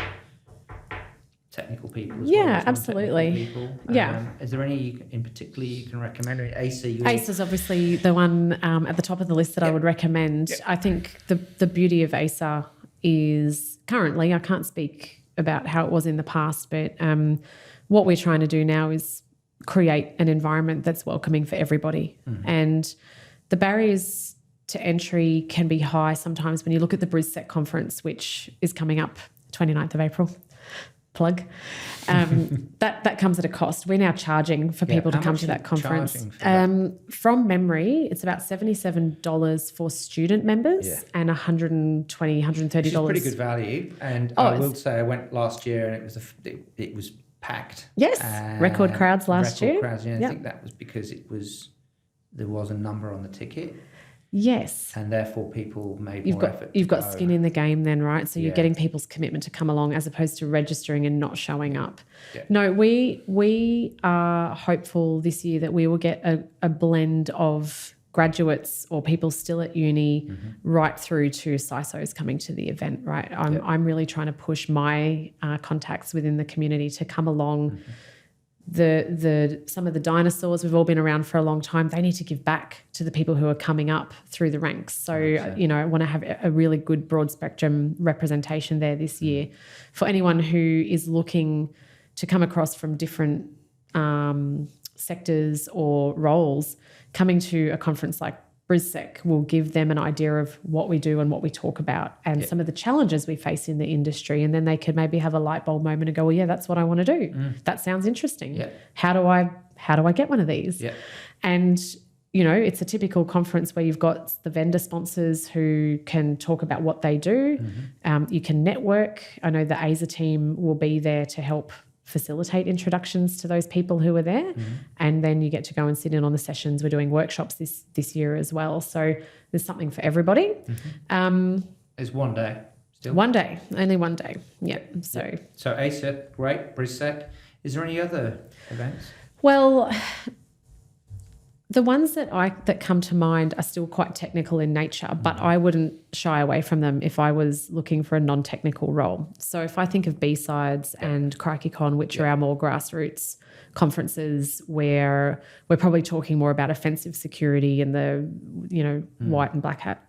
technical people as well as absolutely. people. Yeah. Is there any in particular you can recommend? AC is obviously the one at the top of the list that I would recommend. I think the beauty of ASA is currently, I can't speak about how it was in the past, but what we're trying to do now is create an environment that's welcoming for everybody. And the barriers to entry can be high sometimes when you look at the BrizSec conference, which is coming up 29th of April. plug. That comes at a cost. We're now charging for people to come to that conference. From memory, it's about $77 for student members and $120, $130. Which is pretty good value. And I will say I went last year and it was packed. Yes, record crowds last year. Crowds, I think that was because there was a number on the ticket. Yes. And therefore people made more effort. You've got skin in the game then, right? So you're getting people's commitment to come along as opposed to registering and not showing up. Yeah. No, we are hopeful this year that we will get a blend of graduates or people still at uni right through to CISOs coming to the event, right? I'm really trying to push my contacts within the community to come along. Some of the dinosaurs, we've all been around for a long time, they need to give back to the people who are coming up through the ranks. So, I want to have a really good broad spectrum representation there this year for anyone who is looking to come across from different sectors or roles. Coming to a conference like BrizSec will give them an idea of what we do and what we talk about and some of the challenges we face in the industry. And then they could maybe have a light bulb moment and go, well, yeah, that's what I want to do. That sounds interesting. Yeah. How do I get one of these? Yeah. And, it's a typical conference where you've got the vendor sponsors who can talk about what they do. You can network. I know the ASA team will be there to help facilitate introductions to those people who are there, and then you get to go and sit in on the sessions. We're doing workshops this year as well, so there's something for everybody. It's one day still. Only one day. Yeah. So ASA, great. BrizSec. Is there any other events? Well, the ones that come to mind are still quite technical in nature, but I wouldn't shy away from them if I was looking for a non-technical role. So if I think of B-Sides and CrikeyCon, which are our more grassroots conferences where we're probably talking more about offensive security and the, white and black hat.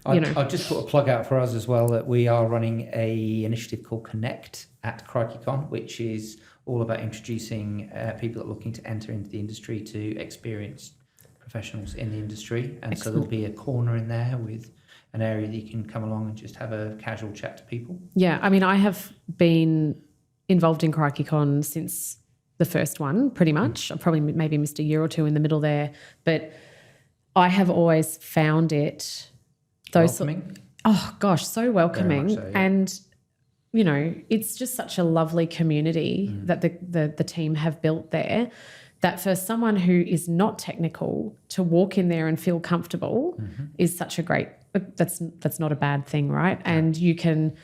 I'll just put a plug out for us as well that we are running a initiative called Connect at CrikeyCon, which is all about introducing people that are looking to enter into the industry to experienced professionals in the industry. And so there'll be a corner in there with an area that you can come along and just have a casual chat to people. Yeah, I mean, I have been involved in CrikeyCon since the first one, pretty much. I've probably maybe missed a year or two in the middle there. But I have always found it... welcoming? Oh, gosh, so welcoming. Very much so, yeah. And... it's just such a lovely community that the team have built there, that for someone who is not technical to walk in there and feel comfortable is such a great, that's not a bad thing, right? Yeah. And you can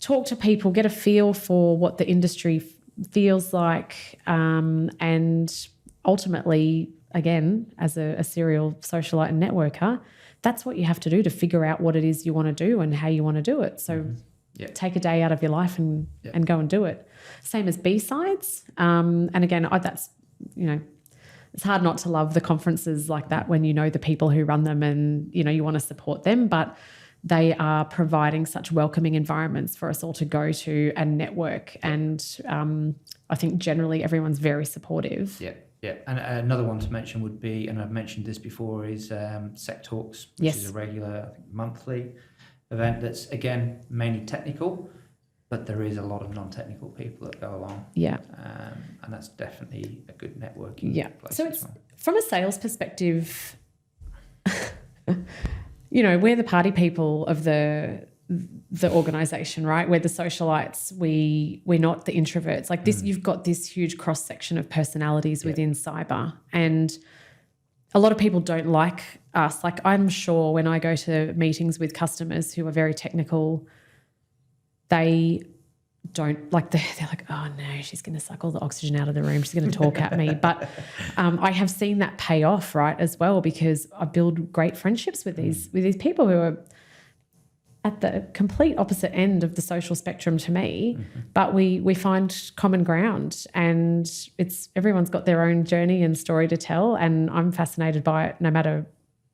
talk to people, get a feel for what the industry feels like, and ultimately, again, as a serial socialite and networker, that's what you have to do to figure out what it is you want to do and how you want to do it. So take a day out of your life and go and do it. Same as B-Sides. And again, that's, it's hard not to love the conferences like that when you know the people who run them and, you want to support them, but they are providing such welcoming environments for us all to go to and network. And I think generally everyone's very supportive. Yeah. Yeah, and another one to mention would be, and I've mentioned this before, is Sec Talks, which is a regular, I think, monthly event that's, again, mainly technical, but there is a lot of non-technical people that go along. Yeah. And that's definitely a good networking place. So it's, from a sales perspective, we're the party people of the organisation, right? We're the socialites. We're not the introverts. Like this, you've got this huge cross section of personalities within cyber, and a lot of people don't like us. Like I'm sure when I go to meetings with customers who are very technical, they don't like. They're like, oh no, she's going to suck all the oxygen out of the room. She's going to talk at me. But I have seen that pay off, right, as well, because I build great friendships with these people who are at the complete opposite end of the social spectrum to me, but we find common ground, and everyone's got their own journey and story to tell, and I'm fascinated by it no matter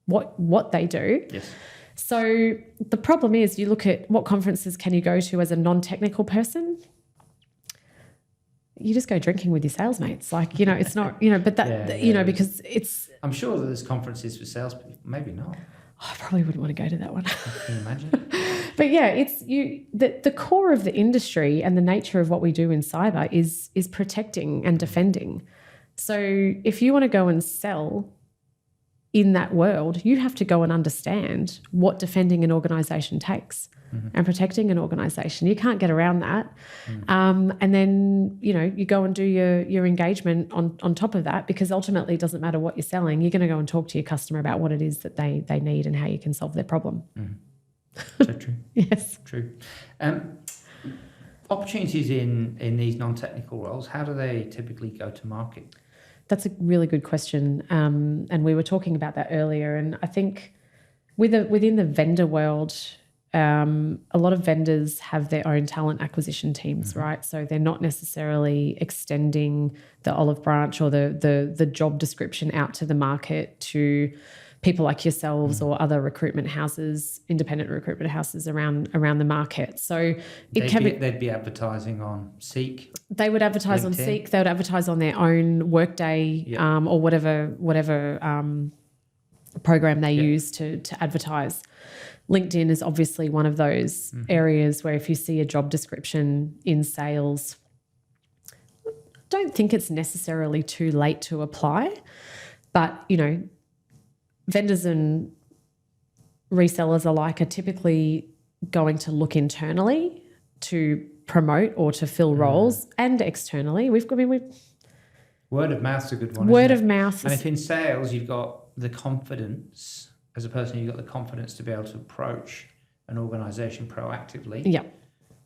what they do. Yes. So the problem is, you look at what conferences can you go to as a non-technical person? You just go drinking with your sales mates. Like, it's not, but that, because it's... I'm sure that there's conferences for salespeople. Maybe not. I probably wouldn't want to go to that one. Can you imagine? But yeah, it's the core of the industry and the nature of what we do in cyber is protecting and defending. So if you want to go and sell in that world, you have to go and understand what defending an organisation takes and protecting an organisation. You can't get around that. And then, you go and do your engagement on top of that, because ultimately it doesn't matter what you're selling. You're going to go and talk to your customer about what it is that they need and how you can solve their problem. So true. Yes. True. Opportunities in these non-technical roles, how do they typically go to market? That's a really good question. And we were talking about that earlier. And I think within the vendor world, a lot of vendors have their own talent acquisition teams, right? So they're not necessarily extending the olive branch or the job description out to the market to people like yourselves or other recruitment houses, independent recruitment houses around the market. So they'd be advertising on Seek. They would advertise on Seek. They would advertise on their own Workday or whatever program they use to advertise. LinkedIn is obviously one of those areas where if you see a job description in sales, don't think it's necessarily too late to apply, but vendors and resellers alike are typically going to look internally to promote or to fill roles, and externally. Word of mouth's a good one. Word of mouth. And if in sales you've got the confidence, as a person, you've got the confidence to be able to approach an organisation proactively,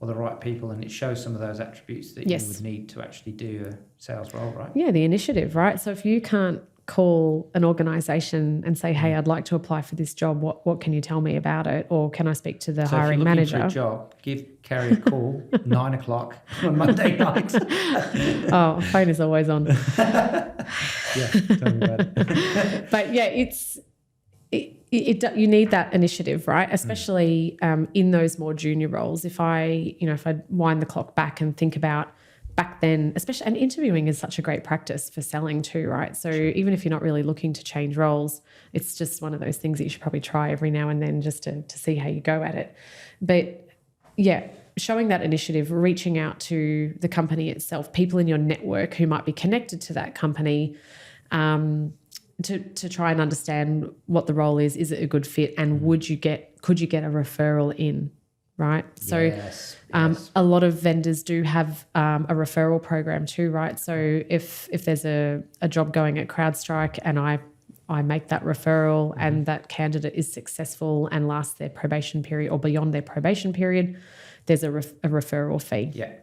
or the right people, and it shows some of those attributes that you would need to actually do a sales role, right? Yeah, the initiative, right? So if you can't call an organisation and say, hey, I'd like to apply for this job, what can you tell me about it? Or can I speak to the hiring manager? For a job, give Carrie a call 9 o'clock on Monday night. Phone is always on. Yeah, tell me about it. But yeah, you need that initiative, right? Especially in those more junior roles. If I wind the clock back and think about back then, especially, and interviewing is such a great practice for selling too, right? So even if you're not really looking to change roles, it's just one of those things that you should probably try every now and then just to see how you go at it. But yeah, showing that initiative, reaching out to the company itself, people in your network who might be connected to that company, to try and understand what the role is it a good fit, and could you get a referral in, right? So yes. A lot of vendors do have a referral program too, right? So if there's a job going at Crowdstrike and I make that referral and that candidate is successful and lasts their probation period or beyond their probation period, there's a referral fee. Yeah.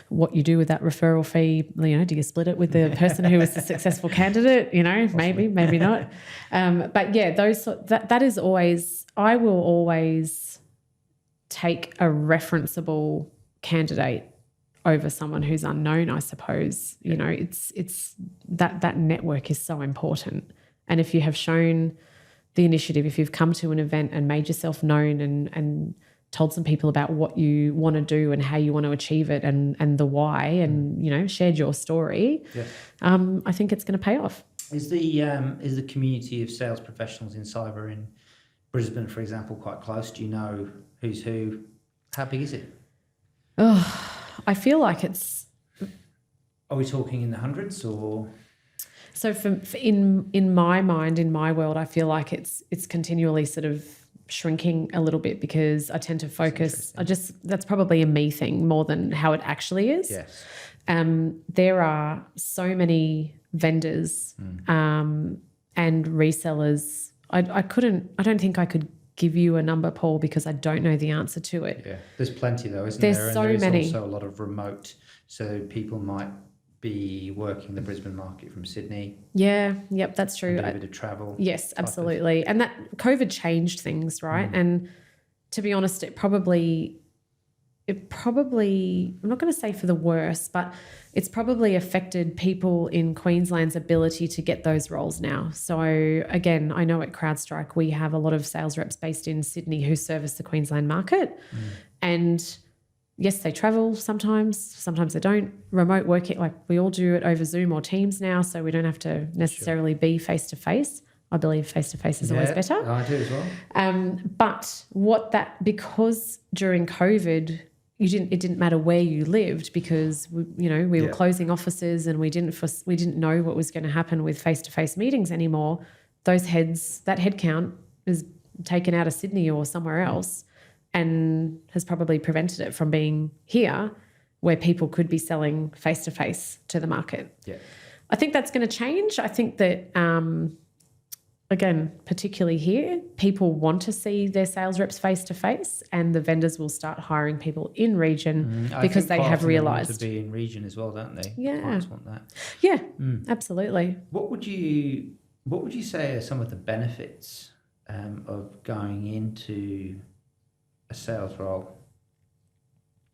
What you do with that referral fee, do you split it with the person who is the successful candidate? Maybe not. But yeah, that is always, I will always take a referenceable candidate over someone who's unknown, I suppose. It's that network is so important. And if you have shown the initiative, if you've come to an event and made yourself known and told some people about what you want to do and how you want to achieve it and the why, and shared your story, I think it's going to pay off. Is the community of sales professionals in cyber in Brisbane, for example, quite close? Do you know who's who? How big is it? I feel like it's. Are we talking in the hundreds or? So in my mind, in my world, I feel like it's continually sort of shrinking a little bit, because I tend to focus. That's probably a me thing more than how it actually is. Yes. There are so many vendors and resellers. I don't think I could give you a number, Paul, because I don't know the answer to it. Yeah, there's plenty though, isn't there? There's so and many. There's also a lot of remote, so people might be working the Brisbane market from Sydney. Yeah, yep, that's true. A bit of travel. Yes, absolutely. And that COVID changed things, right? And to be honest, it probably, I'm not going to say for the worse, but it's probably affected people in Queensland's ability to get those roles now. So again, I know at Crowdstrike we have a lot of sales reps based in Sydney who service the Queensland market. And yes, they travel sometimes they don't. Remote working, like we all do it over Zoom or Teams now, so we don't have to necessarily be face to face. I believe face-to-face is always better. I do as well. But because during COVID, it didn't matter where you lived because we were closing offices and we didn't know what was going to happen with face-to-face meetings anymore. That head count is taken out of Sydney or somewhere else and has probably prevented it from being here where people could be selling face-to-face to the market. Yeah. I think that's going to change. I think that, again, particularly here, people want to see their sales reps face-to-face and the vendors will start hiring people in region because they have realised. To be in region as well, don't they? Yeah. Clients want that. Yeah, absolutely. What would you say are some of the benefits of going into a sales role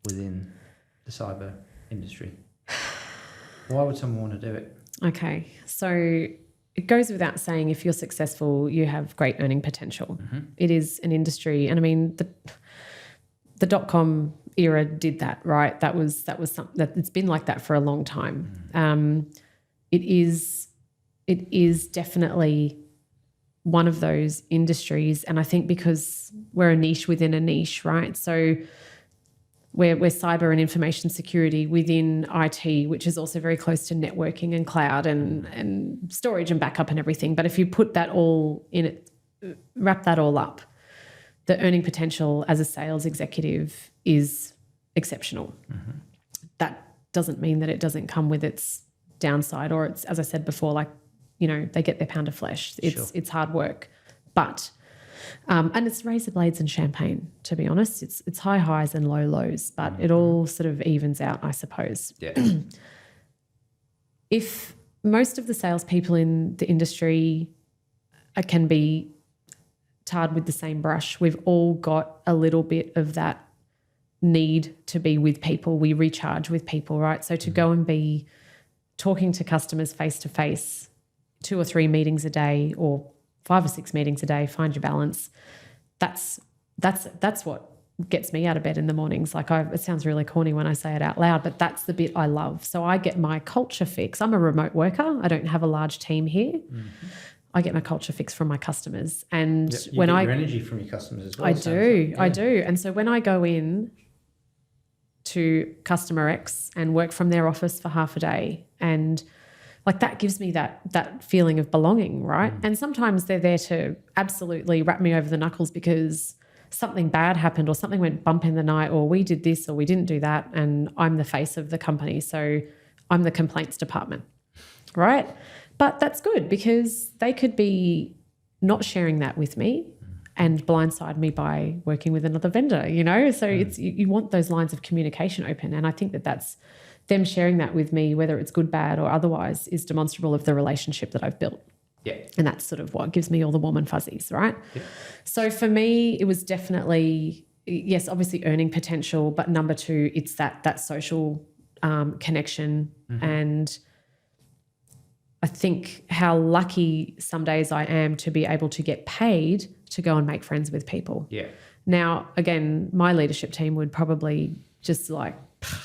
within the cyber industry? Why would someone want to do it? Okay, so it goes without saying, if you're successful, you have great earning potential. It is an industry, and I mean the .com era did that, right? That was something that it's been like that for a long time. It is definitely one of those industries, and I think because we're a niche within a niche, right? So we're cyber and information security within IT, which is also very close to networking and cloud and storage and backup and everything. But if you put that all in it, wrap that all up, the earning potential as a sales executive is exceptional. That doesn't mean that it doesn't come with its downside, or it's, as I said before, like, they get their pound of flesh. It's hard work, but and it's razor blades and champagne, to be honest. It's high highs and low lows, but it all sort of evens out, I suppose. Yeah. If most of the salespeople in the industry can be tarred with the same brush, we've all got a little bit of that need to be with people. We recharge with people, right? So to go and be talking to customers face to face, 2 or 3 meetings a day or 5 or 6 meetings a day, find your balance. That's what gets me out of bed in the mornings. Like, it sounds really corny when I say it out loud, but that's the bit I love. So I get my culture fix. I'm a remote worker. I don't have a large team here. I get my culture fix from my customers. And you get your energy from your customers as well. I do. And so when I go in to customer X and work from their office for half a day, and like, that gives me that feeling of belonging, right? And sometimes they're there to absolutely wrap me over the knuckles because something bad happened or something went bump in the night, or we did this or we didn't do that, and I'm the face of the company, so I'm the complaints department, right? But that's good because they could be not sharing that with me and blindside me by working with another vendor, So it's you want those lines of communication open, and I think that's them sharing that with me, whether it's good, bad, or otherwise, is demonstrable of the relationship that I've built. Yeah. And that's sort of what gives me all the warm and fuzzies, right? Yeah. So for me, it was definitely, yes, obviously earning potential, but number 2, it's that social connection. And I think how lucky some days I am to be able to get paid to go and make friends with people. Yeah. Now, again, my leadership team would probably just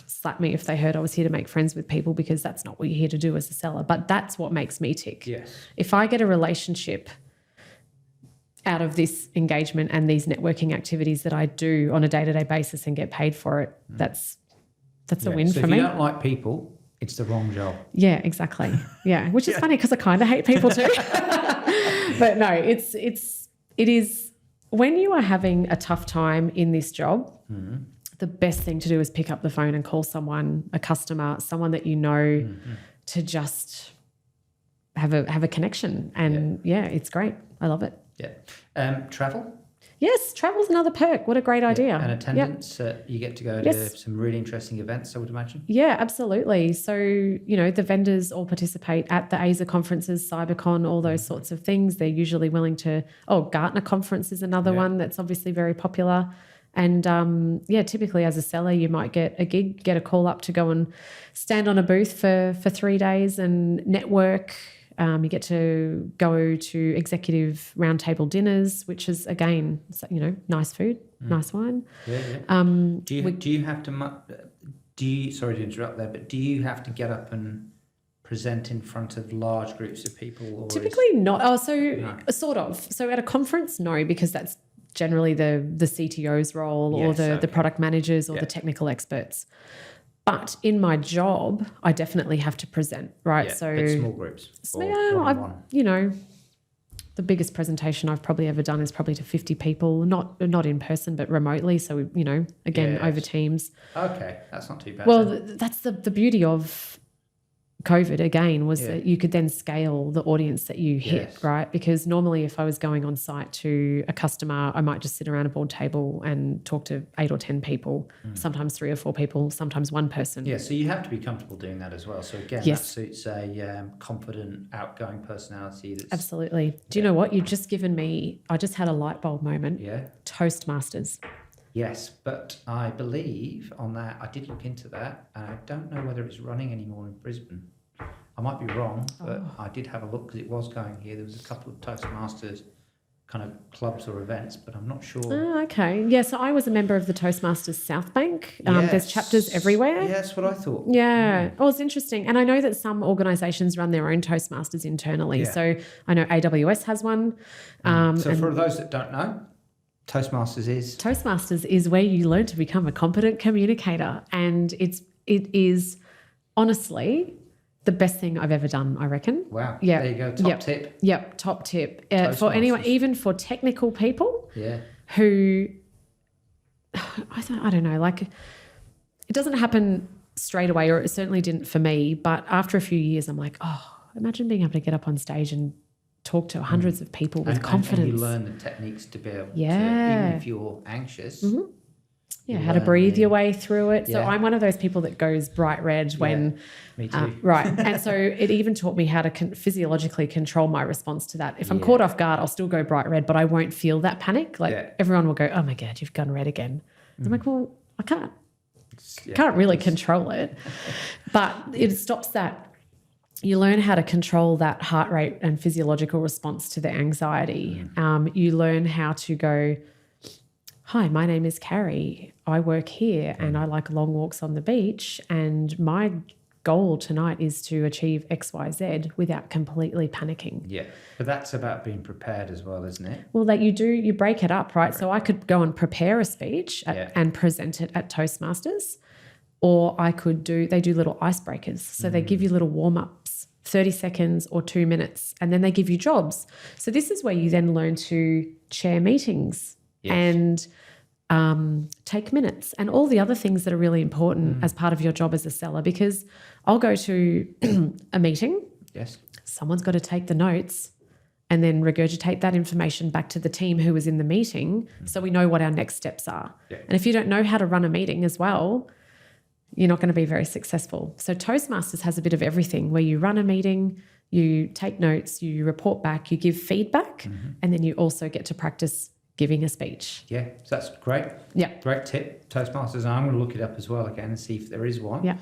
slap me if they heard I was here to make friends with people, because that's not what you're here to do as a seller. But that's what makes me tick. Yes. If I get a relationship out of this engagement and these networking activities that I do on a day-to-day basis and get paid for it, that's a win for me. So if you don't like people, it's the wrong job. Yeah, exactly. Yeah, which is funny because I kind of hate people too. But no, it is when you are having a tough time in this job, the best thing to do is pick up the phone and call someone, a customer, someone that you know, to just have a connection. And it's great. I love it. Yeah. Travel? Yes, travel's another perk. What a great idea. And attendance, you get to go to some really interesting events, I would imagine. Yeah, absolutely. So, the vendors all participate at the ASA conferences, CyberCon, all those sorts of things. They're usually willing to, Gartner conference is another one that's obviously very popular. And typically as a seller, you might get a gig, get a call up to go and stand on a booth for 3 days and network. You get to go to executive roundtable dinners, which is, again, nice food, nice wine. Do you have to, sorry to interrupt there, but do you have to get up and present in front of large groups of people? Or Typically not. Oh, so No. sort of. So at a conference, no, because that's generally the CTO's role or Yes, the okay. product managers or Yeah. the technical experts. But in my job, I definitely have to present, right? Yeah, So but small groups or yeah, one-on-one. you know, the biggest presentation I've probably ever done is probably to 50 people, not in person, but remotely. So, you know, again, Yes. over Teams. Okay, that's not too bad. Well, then. that's the beauty of COVID again was Yeah. that you could then scale the audience that you hit, Yes. right? Because normally if I was going on site to a customer, I might just sit around a board table and talk to 8 or 10 people, sometimes 3 or 4 people, sometimes one person. Yeah, so you have to be comfortable doing that as well. So again, Yes. that suits a confident, outgoing personality. That's Absolutely. Do you know what? You've just given me, I just had a light bulb moment. Yeah. Toastmasters. Yes, but I believe on that, I did look into that, and I don't know whether it's running anymore in Brisbane. I might be wrong, but I did have a look because it was going here. There was a couple of Toastmasters kind of clubs or events, but I'm not sure. Oh, okay. Yeah, so I was a member of the Toastmasters South Bank. There's Yes. chapters everywhere. Yeah, that's what I thought. Yeah. Oh, it's interesting. And I know that some organisations run their own Toastmasters internally. Yeah. So I know AWS has one. So and for those that don't know, Toastmasters is Toastmasters is where you learn to become a competent communicator. And it is honestly the best thing I've ever done, I reckon. wow. Yeah. There you go. Top tip. Yep, top tip. For anyone, Toastmasters. even for technical people Yeah. who, I don't know, like it doesn't happen straight away, or it certainly didn't for me. But after a few years, I'm like, oh, imagine being able to get up on stage and talk to hundreds of people with confidence. And you learn the techniques to be able to, Yeah. even if you're anxious. Yeah, you how to learn breathe the- your way through it. So Yeah. I'm one of those people that goes bright red when, Me too. right. And so it even taught me how to physiologically control my response to that. If I'm Yeah. caught off guard, I'll still go bright red, but I won't feel that panic. Like Yeah. everyone will go, oh my God, you've gone red again. I'm like, well, I can't Yeah, can't really control it, but it stops that. You learn how to control that heart rate and physiological response to the anxiety. You learn how to go, hi, my name is Carrie. I work here and I like long walks on the beach. And my goal tonight is to achieve X, Y, Z without completely panicking. Yeah, but that's about being prepared as well, isn't it? Well, that you break it up, right? So I could go and prepare a speech and present it at Toastmasters, or I could they do little icebreakers. So they give you little warm-ups, 30 seconds or 2 minutes, and then they give you jobs. So this is where you then learn to chair meetings and take minutes and all the other things that are really important as part of your job as a seller, because I'll go to a meeting. Yes. Someone's got to take the notes and then regurgitate that information back to the team who was in the meeting so we know what our next steps are. Yeah. And if you don't know how to run a meeting as well, you're not going to be very successful. So Toastmasters has a bit of everything where you run a meeting, you take notes, you report back, you give feedback, and then you also get to practice giving a speech. Yeah, so that's great. Yeah. Great tip, Toastmasters. I'm going to look it up as well again and see if there is one. Yeah.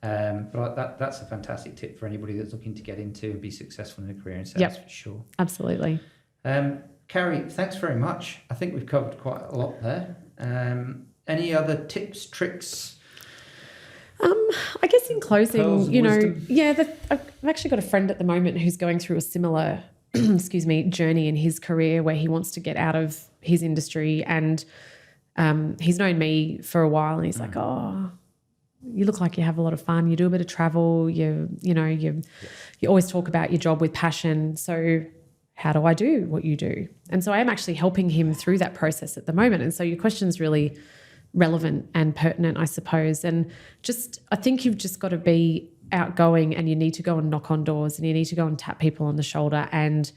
But that's a fantastic tip for anybody that's looking to get into and be successful in a career in sales for sure. Absolutely. Carrie, thanks very much. I think we've covered quite a lot there. Any other tips, tricks? I guess in closing, Pearls of wisdom? I've actually got a friend at the moment who's going through a similar, journey in his career where he wants to get out of his industry, and he's known me for a while, and he's like, oh, you look like you have a lot of fun. You do a bit of travel. You always talk about your job with passion. So how do I do what you do? And so I am actually helping him through that process at the moment. And so your question's really relevant and pertinent, I suppose. And I think you've just got to be outgoing, and you need to go and knock on doors, and you need to go and tap people on the shoulder. And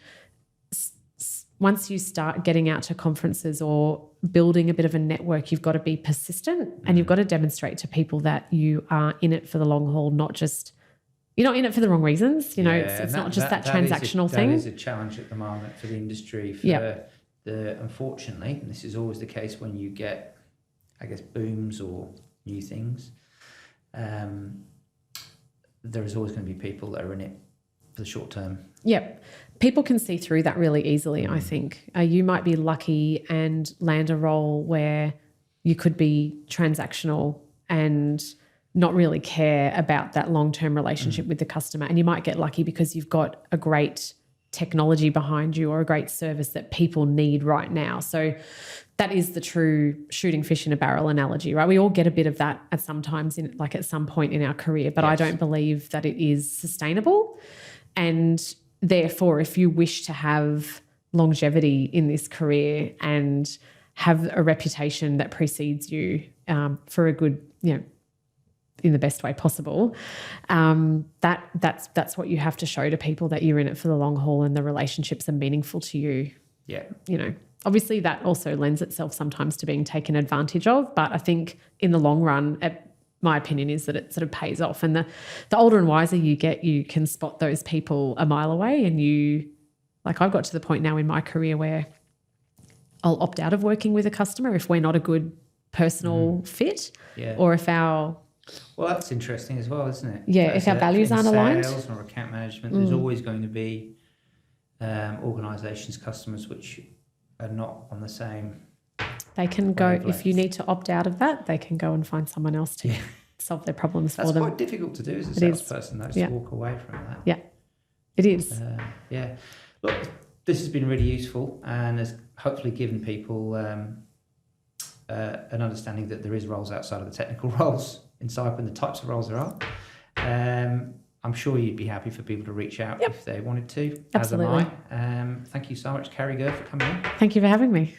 once you start getting out to conferences or building a bit of a network, you've got to be persistent and you've got to demonstrate to people that you are in it for the long haul, you're not in it for the wrong reasons. It's not just that transactional thing. That is a challenge at the moment for the industry. Unfortunately, and this is always the case when you get, I guess, booms or new things, there is always going to be people that are in it for the short term. Yep. People can see through that really easily, I think. You might be lucky and land a role where you could be transactional and not really care about that long-term relationship with the customer. And you might get lucky because you've got a great technology behind you or a great service that people need right now. So that is the true shooting fish in a barrel analogy, right? We all get a bit of that at some point in our career, but I don't believe that it is sustainable. And therefore, if you wish to have longevity in this career and have a reputation that precedes you for a good, in the best way possible, that's what you have to show to people, that you're in it for the long haul and the relationships are meaningful to you. Yeah. Obviously that also lends itself sometimes to being taken advantage of, but I think in the long run, my opinion is that it sort of pays off. And the older and wiser you get, you can spot those people a mile away. And I've got to the point now in my career where I'll opt out of working with a customer if we're not a good personal fit, or if our... Well, that's interesting as well, isn't it? Yeah, if our values aren't aligned. Sales or account management, there's always going to be organisations, customers which are not on the same... They can go, if you need to opt out of that, they can go and find someone else to solve their problems for them. That's quite difficult to do as a salesperson, though, to walk away from that. Yeah, it is. Look, this has been really useful and has hopefully given people an understanding that there is roles outside of the technical roles in cyber and the types of roles there are. I'm sure you'd be happy for people to reach out if they wanted to. Absolutely. As am I. Thank you so much, Carrie Gurr, for coming in. Thank you for having me.